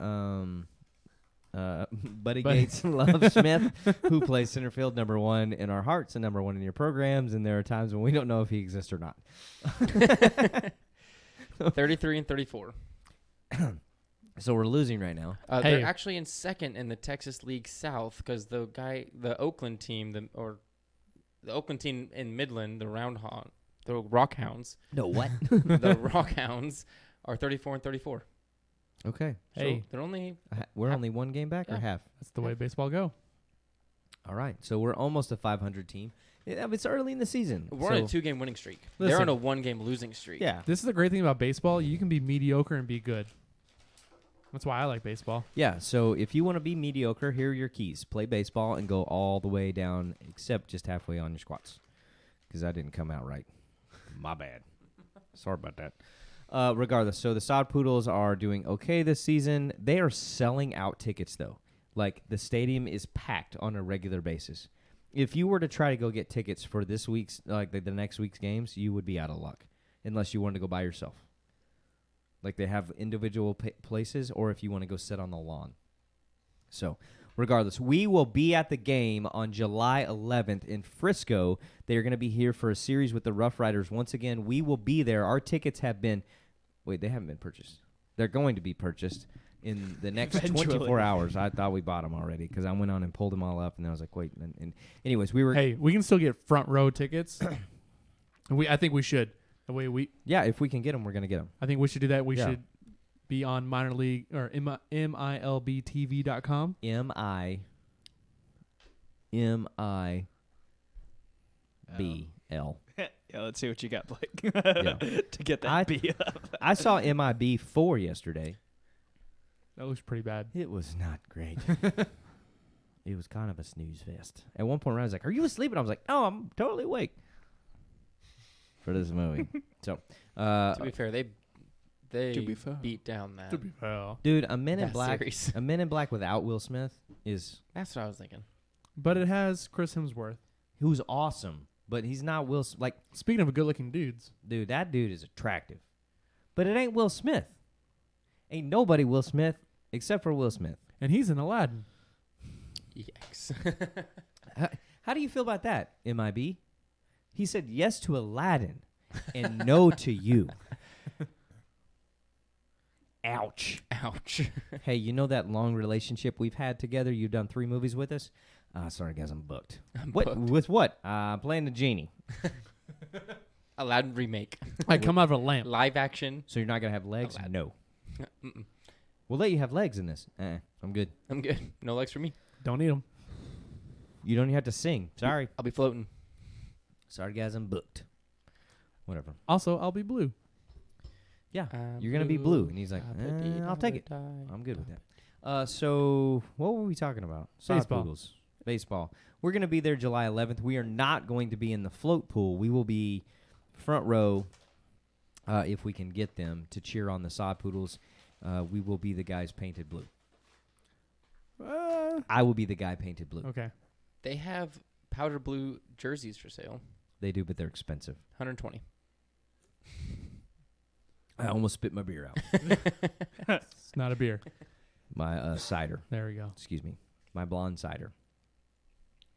Buddy Gates and Love Smith, who plays center field, number one in our hearts and number one in your programs. And there are times when we don't know if he exists or not. 33 and 34. So we're losing right now. Hey. They're actually in second in the Texas League South because the Oakland team, the Oakland team in Midland, the Rockhounds, No, what? the Rockhounds are 34 and 34. Okay. Hey, So they're only We're only one game back or Yeah. half? that's the way baseball go. All right. So we're almost a 500 team. It's early in the season. we're on a so- 2-game winning streak. Listen. They're on a 1-game losing streak. Yeah. This is the great thing about baseball. You can be mediocre and be good. That's why I like baseball. Yeah, so if you want to be mediocre, here are your keys. Play baseball and go all the way down, except just halfway on your squats. Because that didn't come out right. My bad. Sorry about that. Regardless, so the Sod Poodles are doing okay this season. They are selling out tickets, though. Like, the stadium is packed on a regular basis. If you were to try to go get tickets for this week's, like the next week's games, you would be out of luck. Unless you wanted to go by yourself. Like they have individual places, or if you want to go sit on the lawn. So, regardless, we will be at the game on July 11th in Frisco. They are going to be here for a series with the Rough Riders. Once again, we will be there. Our tickets have been, they haven't been purchased. They're going to be purchased in the next Eventually. 24 hours. I thought we bought them already because I went on and pulled them all up, and I was like, wait. And anyways, we were. Hey, we can still get front row tickets. I think we should. The way Yeah, if we can get them, we're going to get them. I think we should do that. We Yeah. should be on minor league or milbtv.com. MIBL. Yeah, let's see what you got, Blake. Yeah. To get that I- B up. I saw MIB4 yesterday. That looks pretty bad. It was not great. It was kind of a snooze fest. At one point, I was like, "Are you asleep?" And I was like, "No, I'm totally awake for this movie." So, To be fair, they To be fair. beat down that. To be fair. dude, a Men in that Black, series. a Men in Black without Will Smith is That's what I was thinking. But it has Chris Hemsworth. who's awesome, but he's not Will. Like, Speaking of good-looking dudes, dude, that dude is attractive, but it ain't Will Smith. Ain't nobody Will Smith except for Will Smith. and he's in Aladdin. Yikes. How do you feel about that, MIB? He said yes to Aladdin and no to you. Ouch. Ouch. Hey, you know that long relationship we've had together? You've done 3 movies with us? Sorry, guys, I'm booked. booked. With what? Playing the genie. Aladdin remake. I come out of a lamp. Live action. So you're not going to have legs? Aladdin. No. Mm-mm. We'll let you have legs in this. I'm good. I'm good. No legs for me. Don't need them. You don't even have to sing. Sorry. I'll be floating. Sorry, guys, I'm booked. Whatever. Also, I'll be blue. Yeah, I'm you're going to be blue. And he's like, I'll take it. I'm I'm good with that. So what were we talking about? Sod Baseball. Poodles. Baseball. We're going to be there July 11th. We are not going to be in the float pool. We will be front row if we can get them to cheer on the Sod Poodles. We will be the guys painted blue. I will be the guy painted blue. Okay. They have powder blue jerseys for sale. They do, but they're expensive. 120. I almost spit my beer out. It's not a beer. My cider. There we go. Excuse me. My blonde cider.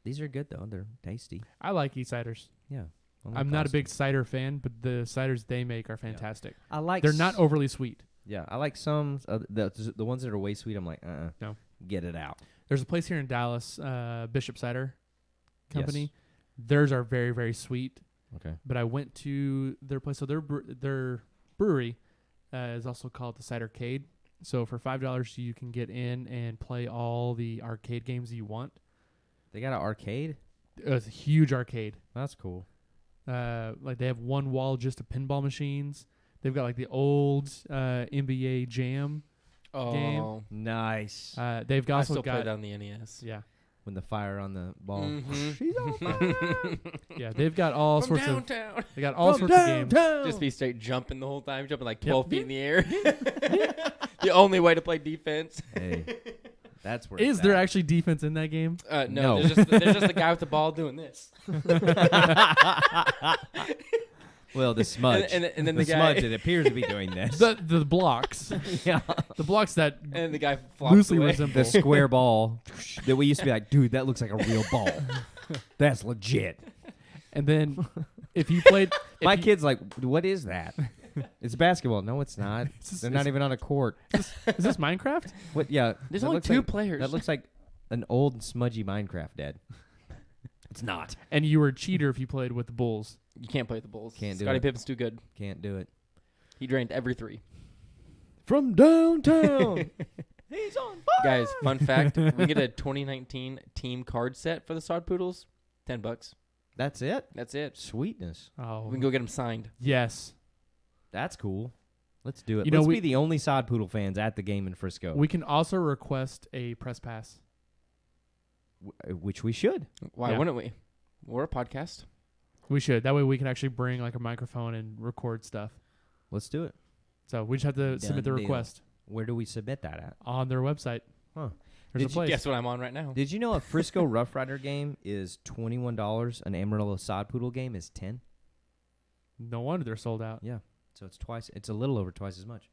These are good, though. They're tasty. I like ciders. Yeah. I'm not a big cider fan, but the ciders they make are fantastic. I like They're not overly sweet. Yeah, I like some. The ones that are way sweet, I'm like, No. Get it out. There's a place here in Dallas, Bishop Cider Company. Yes. Theirs are very, very sweet. Okay. But I went to their place. So their brewery is also called the Cidercade. So for $5, you can get in and play all the arcade games you want. They got an arcade? It's a huge arcade. That's cool. Like they have one wall just of pinball machines. They've got like the old NBA Jam. Oh, Nice. They've I also still play got that on the NES. yeah, When the fire on the ball. Mhm. She's on fire. yeah. They've got all From sorts of downtown. they got all sorts of games. Just be straight jumping the whole time, jumping like Yep. 12 feet in the air. The only way to play defense. Hey, that's where. Is it's there at. actually defense in that game? No, No. there's just the guy with the ball doing this. Well, the smudge. And then the the guy, smudge. It appears to be doing this. The blocks, yeah. the blocks that and the guy flops loosely away. resemble. The square ball that we used to be like, dude, that looks like a real ball. That's legit. And then if you played, if My you- kid's like, what is that? It's basketball. No, it's not. They're not even on a court. is this Minecraft? What? Yeah. There's that only looks 2 like- players. That looks like an old smudgy Minecraft, Dad. It's not. And you were a cheater if you played with the Bulls. You can't play with the Bulls. Can't do Scottie it. Pippen's too good. Can't do it. He drained every 3. From downtown. He's on fire. Guys, fun fact: we can get a 2019 team card set for the Sod Poodles. $10. That's it. That's it. Sweetness. Oh, We can go get them signed. yes. That's cool. Let's do it. You know, Let's we- be the only Sod Poodle fans at the game in Frisco, We can also request a press pass. which we should. Why Yeah. wouldn't we? We're a podcast. We should. That way we can actually bring like a microphone and record stuff. Let's do it. So we just have to submit the Done deal. request Where do we submit that at? on their website. Huh. There's Did a place. Guess what I'm on right now? Did you know a Frisco Rough Rider game is $21? An Amarillo Sod Poodle game is $10. No wonder they're sold out. Yeah. So it's twice. It's a little over twice as much.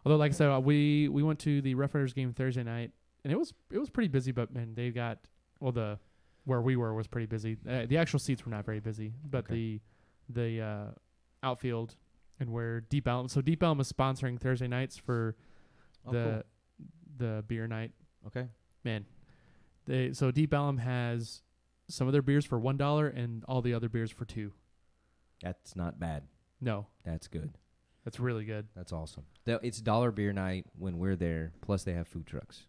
Although, like I said, we went to the Rough Riders game Thursday night, and it was pretty busy. But man, they got where we were was pretty busy. The actual seats were not very busy, but Okay. the outfield and where Deep Elm. So Deep Elm is sponsoring Thursday nights for Oh, the beer night. Okay. Man, so Deep Elm has some of their beers for $1 and all the other beers for $2. That's not bad. No, That's good. that's really good. That's awesome. It's dollar beer night when we're there. Plus they have food trucks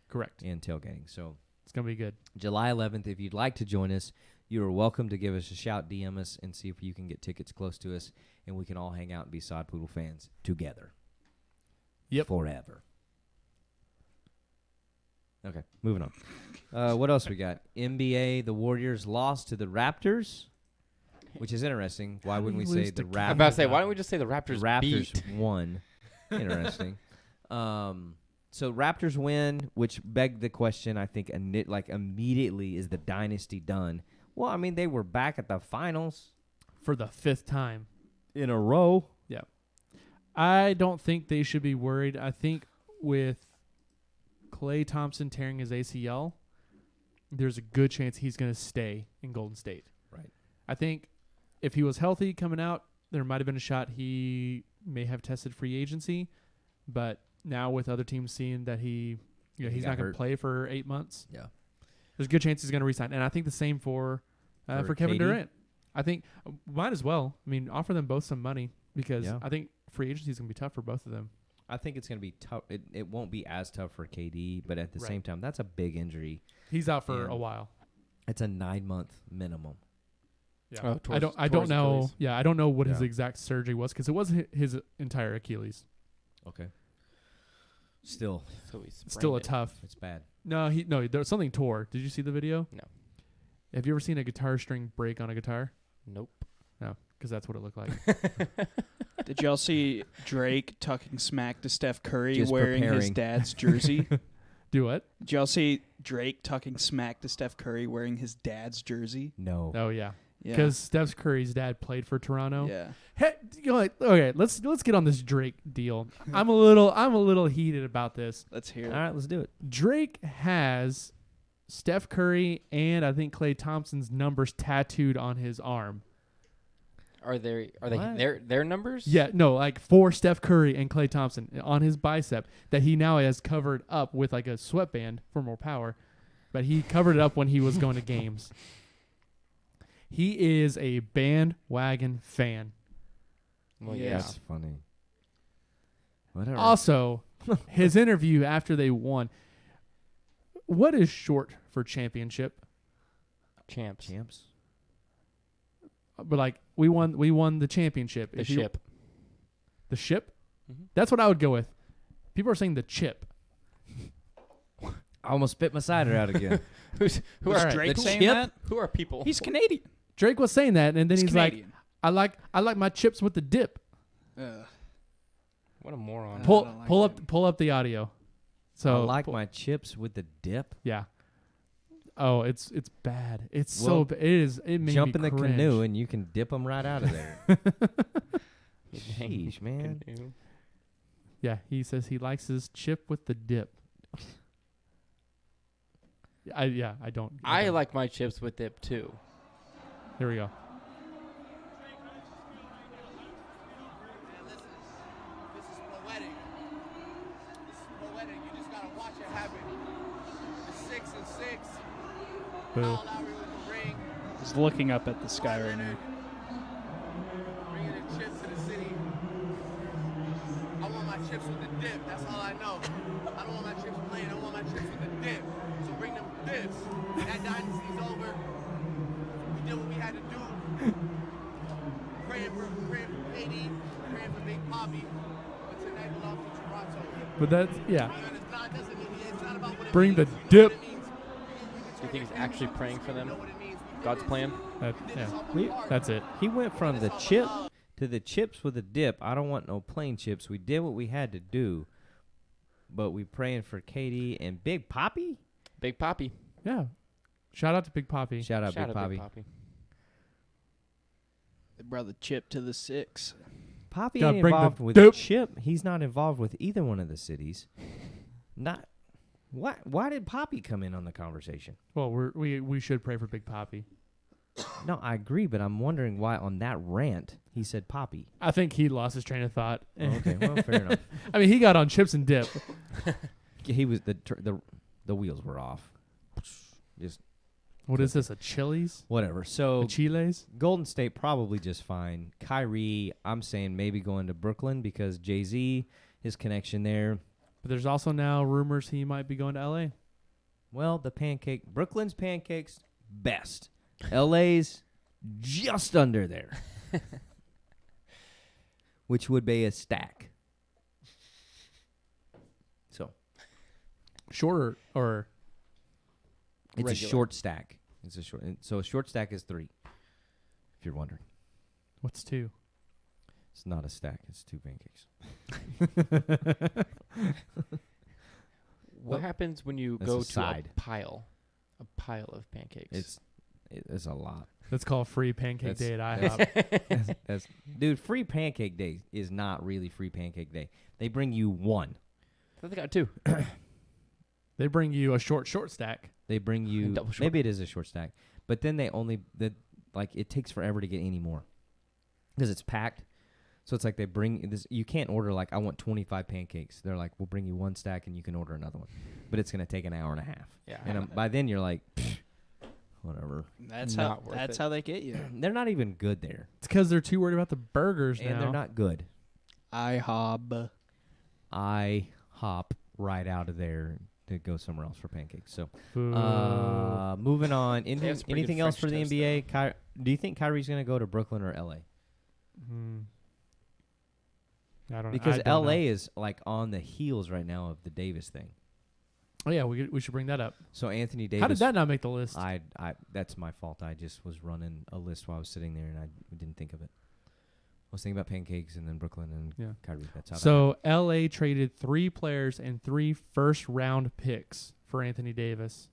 Correct. and tailgating. So It's gonna be good. July 11th, if you'd like to join us, you are welcome to give us a shout, DM us, and see if you can get tickets close to us, and we can all hang out and be Sod Poodle fans together. Yep. Forever. Okay, moving on. What else we got? NBA, the Warriors lost to the Raptors, which is interesting. Why wouldn't we say lose the to Raptors? I'm about to say, why don't we just say the Raptors, Raptors beat? won. Interesting. So Raptors win, which begged the question, I think, immediately, is the dynasty done? Well, I mean, they were back at the finals For the 5th time. in a row. Yeah. I don't think they should be worried. I think with Klay Thompson tearing his ACL, there's a good chance he's going to stay in Golden State. Right. I think if he was healthy coming out, there might have been a shot he may have tested free agency, but now with other teams seeing that he's He not got going to hurt. play for 8 months, Yeah. there's a good chance he's going to resign. And I think the same for For Kevin KD? Durant. I think might as well. I mean, offer them both some money because Yeah. I think free agency is going to be tough for both of them. I think it's going to be tough. It won't be as tough for KD, but at the Right. same time, that's a big injury. He's out for Yeah. a while. It's a 9-month minimum. Yeah. Oh, I don't towards know. Achilles. Yeah, I don't know what his Yeah. exact surgery was because it wasn't his entire Achilles. Okay. Still, So he Still a sprained it. tough. it's bad. No, there was something tore. Did you see the video? No. Have you ever seen a guitar string break on a guitar? Nope. No, because that's what it looked like. Did y'all see Drake talking smack to Steph Curry Just wearing his preparing. dad's jersey? Do what? Did y'all see Drake talking smack to Steph Curry wearing his dad's jersey? No. Oh yeah, Yeah. because Steph Curry's dad played for Toronto. Yeah. Hey, okay, let's get on this Drake deal. I'm a little heated about this. Let's hear All it. right, let's do it. Drake has Steph Curry and I think Klay Thompson's numbers tattooed on his arm. Are they What? their numbers? Yeah, no, like for Steph Curry and Klay Thompson on his bicep that he now has covered up with like a sweatband for more power, but he covered it up when he was going to games. He is a bandwagon fan. Well, Yeah. yeah. That's funny. Whatever. Also, his interview after they won. What is short for championship? Champs. Champs. But like we won the championship. The If you- ship. The ship? Mhm. That's what I would go with. People are saying the chip. I almost spit my cider out again. Who Was are Drake the saying chip? that? who are people? He's Canadian. Drake was saying that, and then he's like, Canadian. I like my chips with the dip. What a moron. I Pull don't like pull up the audio. So I like my chips with the dip. yeah. Oh, it's bad. It's Well, so it is. It made Jump me in the cringe. canoe and you can dip them right out of there. Sheesh, man. Canoe. Yeah, he says he likes his chip with the dip. I don't. I don't. like my chips with dip too. Here we go. This is poetic. This is poetic. You just gotta watch it happen. The 6 and 6. Boo. Kyle Lowry with the ring. He's looking up at the sky right now. Bringing the chips to the city. I want my chips with the dip. That's all I know. I don't want my chips plain. I want my chips with the dip. So bring them dips. That dynasty's over. We did what we had to do. Praying for KD, praying for Big Poppy. But tonight we lost to Toronto. But that's yeah. And it's not, doesn't mean it's not about what it Bring the means. You know dip. what it means. Do you think he's actually praying for them? You know what it means. We God's did plan? Yeah. That's it. He went from the chip to the chips with a dip. I don't want no plain chips. We did what we had to do, but we praying for Katie and Big Poppy. Big Poppy. Yeah. Shout out to Big Poppy. Shout out Shout Big out Poppy. Big Poppy. They brought the chip to the 6. Poppy Gotta ain't bring the involved with dip. Chip. He's not involved with either one of the cities. Not. Why did Poppy come in on the conversation? Well, we should pray for Big Poppy. No, I agree, but I'm wondering why on that rant he said Poppy. I think he lost his train of thought. Oh, okay, well, fair enough. I mean, he got on chips and dip. He was the wheels were off. Just What is this? A Chili's? whatever. A So Chiles? Golden State probably just fine. Kyrie, I'm saying maybe going to Brooklyn because Jay-Z, his connection there. But there's also now rumors he might be going to L.A. Well, Brooklyn's pancakes best. LA's just under there, which would be a stack. So Shorter or it's a Regular. short stack. So a short stack is 3. If you're wondering, what's 2? it's not a stack. It's 2 pancakes. What happens when you That's go a to side. a pile of pancakes? It's a lot. That's called free pancake That's- day at that's- IHOP. Dude, free pancake day is not really free pancake day. They bring you 1. I thought they got 2. They bring you a short stack. They bring you Double short. maybe it is a short stack, but then they only it takes forever to get any more because it's packed. So it's like they bring this. You can't order like I want 25 pancakes. They're like we'll bring you 1 stack and you can order another one, but it's gonna take an hour and a half. Yeah. And by then you're like, "Pfft, whatever. That's Not worth That's it. how they get you. They're not even good there, It's because they're too worried about the burgers and now. they're not good. IHOB. I hop right out of there to go somewhere else for pancakes. So Boo. moving on. They have some pretty Anything good else for French the toast, NBA? Do you think Kyrie's gonna go to Brooklyn or LA? I don't Because I don't LA know. is like on the heels right now of the Davis thing. Oh yeah, we should bring that up. So Anthony Davis. How did that not make the list? I that's my fault. I just was running a list while I was sitting there and I didn't think of it. I was thinking about pancakes and then Brooklyn and Yeah. Kyrie. That's how. So LA traded 3 players and 3 first-round picks for Anthony Davis,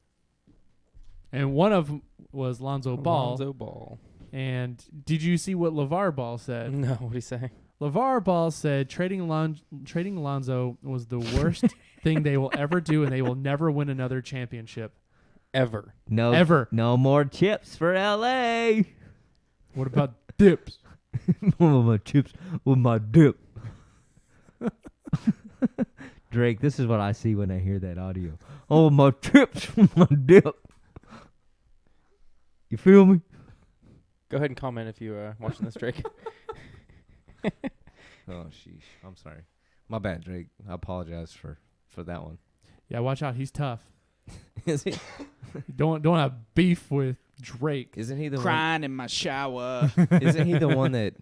and one of them was Lonzo Ball. Lonzo Ball. And did you see what LeVar Ball said? No, what do you say? LeVar Ball said trading Lonzo was the worst thing they will ever do, and they will never win another championship. Ever. no Ever. no more chips for LA. What about dips? My chips with my dip. Drake, this is what I see when I hear that audio. Oh, my chips with my dip. You feel me? Go ahead and comment if you are watching this, Drake. Oh, sheesh. I'm sorry. My bad, Drake. I apologize for that one. Yeah, watch out. He's tough. Is he? Don't have beef with Drake. Isn't he the Crying in my shower. one? Isn't he the one that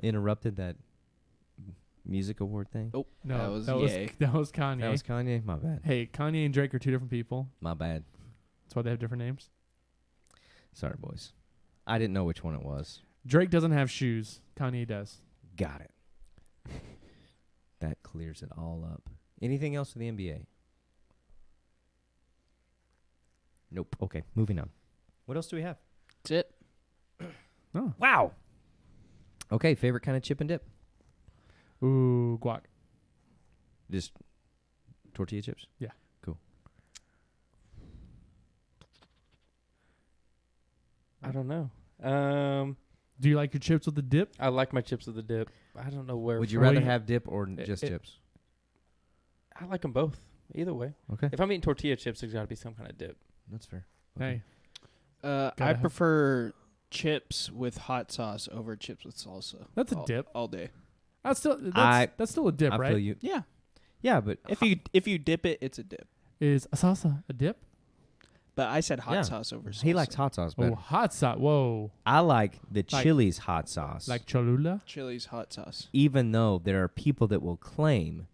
interrupted that music award thing? Oh, No, that was that was Kanye. That was Kanye. My bad. Hey, Kanye and Drake are two different people. My bad. That's why they have different names. Sorry, boys. I didn't know which one it was. Drake doesn't have shoes. Kanye does. Got it. That clears it all up. Anything else for the NBA? Nope. Okay, moving on. What else do we have? That's it. Oh. Wow. Okay, favorite kind of chip and dip? Ooh, guac. Just tortilla chips? Yeah. Cool. I don't know. Do you like your chips with the dip? I like my chips with the dip. I don't know where. Would you from. rather Well, have dip or just it- chips? I like them both. Either way. Okay. If I'm eating tortilla chips, there's got to be some kind of dip. That's fair. Hey, I Gotta have- prefer chips with hot sauce over chips with salsa. that's a all, dip. all day. That's still I- that's still a dip, I right? feel you. Yeah. Yeah, but If you dip it, it's a dip. Is a salsa a dip? But I said hot Yeah. sauce over salsa. he likes hot sauce better. Oh, hot sauce. Whoa, I like the Like- Chili's hot sauce. like Cholula. Chili's hot sauce. Even though there are people that will claim,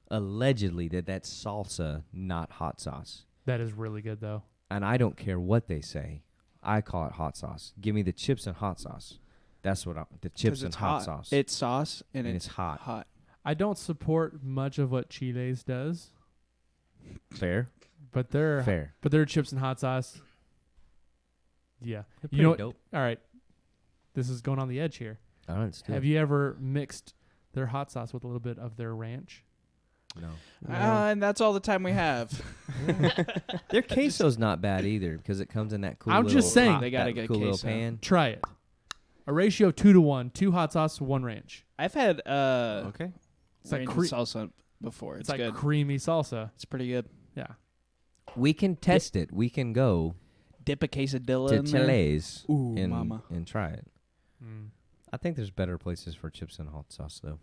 allegedly, that that's salsa, not hot sauce. That is really good though. And I don't care what they say. I call it hot sauce. Give me the chips and hot sauce. That's what the 'Cause chips and it's hot sauce. It's sauce and, And it's hot. Hot. I don't support much of what Chile's does, Fair. but their Fair. chips and hot sauce. Yeah, They're you know. pretty dope. All right, this is going on the edge here. All right, let's do Have it. you ever mixed their hot sauce with a little bit of their ranch? No. And that's all the time we have. Their queso's not bad either because it comes in that cool I'm little just saying. They got a that good cool little queso. pan. Try it. A ratio 2-to-1, 2 hot sauce, 1 ranch. I've had Okay. It's like ranch cre- and salsa before. It's It's like good. creamy salsa. It's pretty good. Yeah. We can test it. We can go Dip a quesadilla to in there. Chile's Ooh, and mama. try it. Mm. I think there's better places for chips and hot sauce though.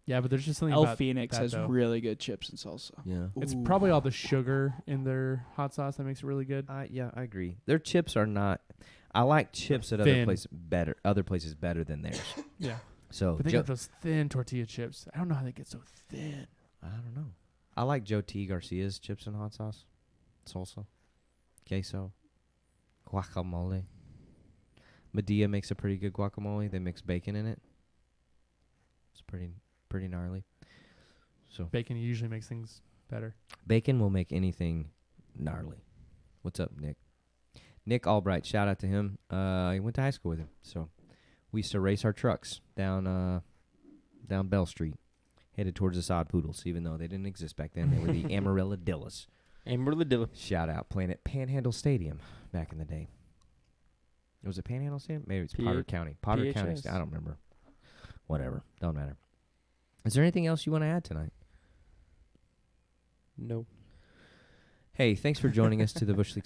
Yeah, but there's just something El about Phoenix that, has though. really good chips and salsa. Yeah. It's Ooh. probably all the sugar in their hot sauce that makes it really good. Yeah, I agree. Their chips are not. I like chips at Thin. other places better than theirs. Yeah. So But they Joe, got those thin tortilla chips. I don't know how they get so thin. I don't know. I like Joe T. Garcia's chips and hot sauce, salsa, queso, guacamole. Medea makes a pretty good guacamole. They mix bacon in it. It's pretty gnarly. So Bacon usually makes things better. bacon will make anything gnarly. What's up, Nick? Nick Albright, shout out to him. I went to high school with him, so we used to race our trucks down Bell Street, headed towards the Sod Poodles. Even though they didn't exist back then, they were the Amarilladillas. Amarillo. Shout out, playing at Panhandle Stadium back in the day. Was it Panhandle Stadium? Maybe it's P- Potter County. Potter PHS. County. I don't remember. Whatever. Don't matter. Is there anything else you want to add tonight? No. Hey, thanks for joining us to the Bush League.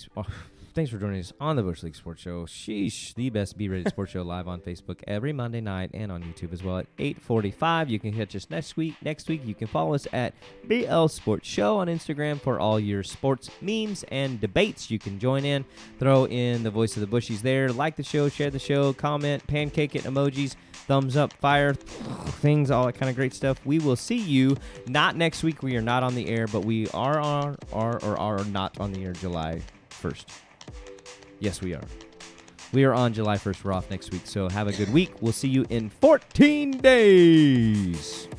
Thanks for joining us on the Bush League Sports Show. Sheesh, the best B-rated sports show live on Facebook every Monday night and on YouTube as well at 8:45. You can catch us next week. Next week, you can follow us at BL Sports Show on Instagram for all your sports memes and debates. You can join in, throw in the voice of the Bushies there. Like the show, share the show, comment, pancake it, emojis, thumbs up, fire things, all that kind of great stuff. We will see you not next week. We are not on the air, but we are not on the air July 1st. Yes, we are. We are on July 1st. We're off next week, so have a good week. We'll see you in 14 days.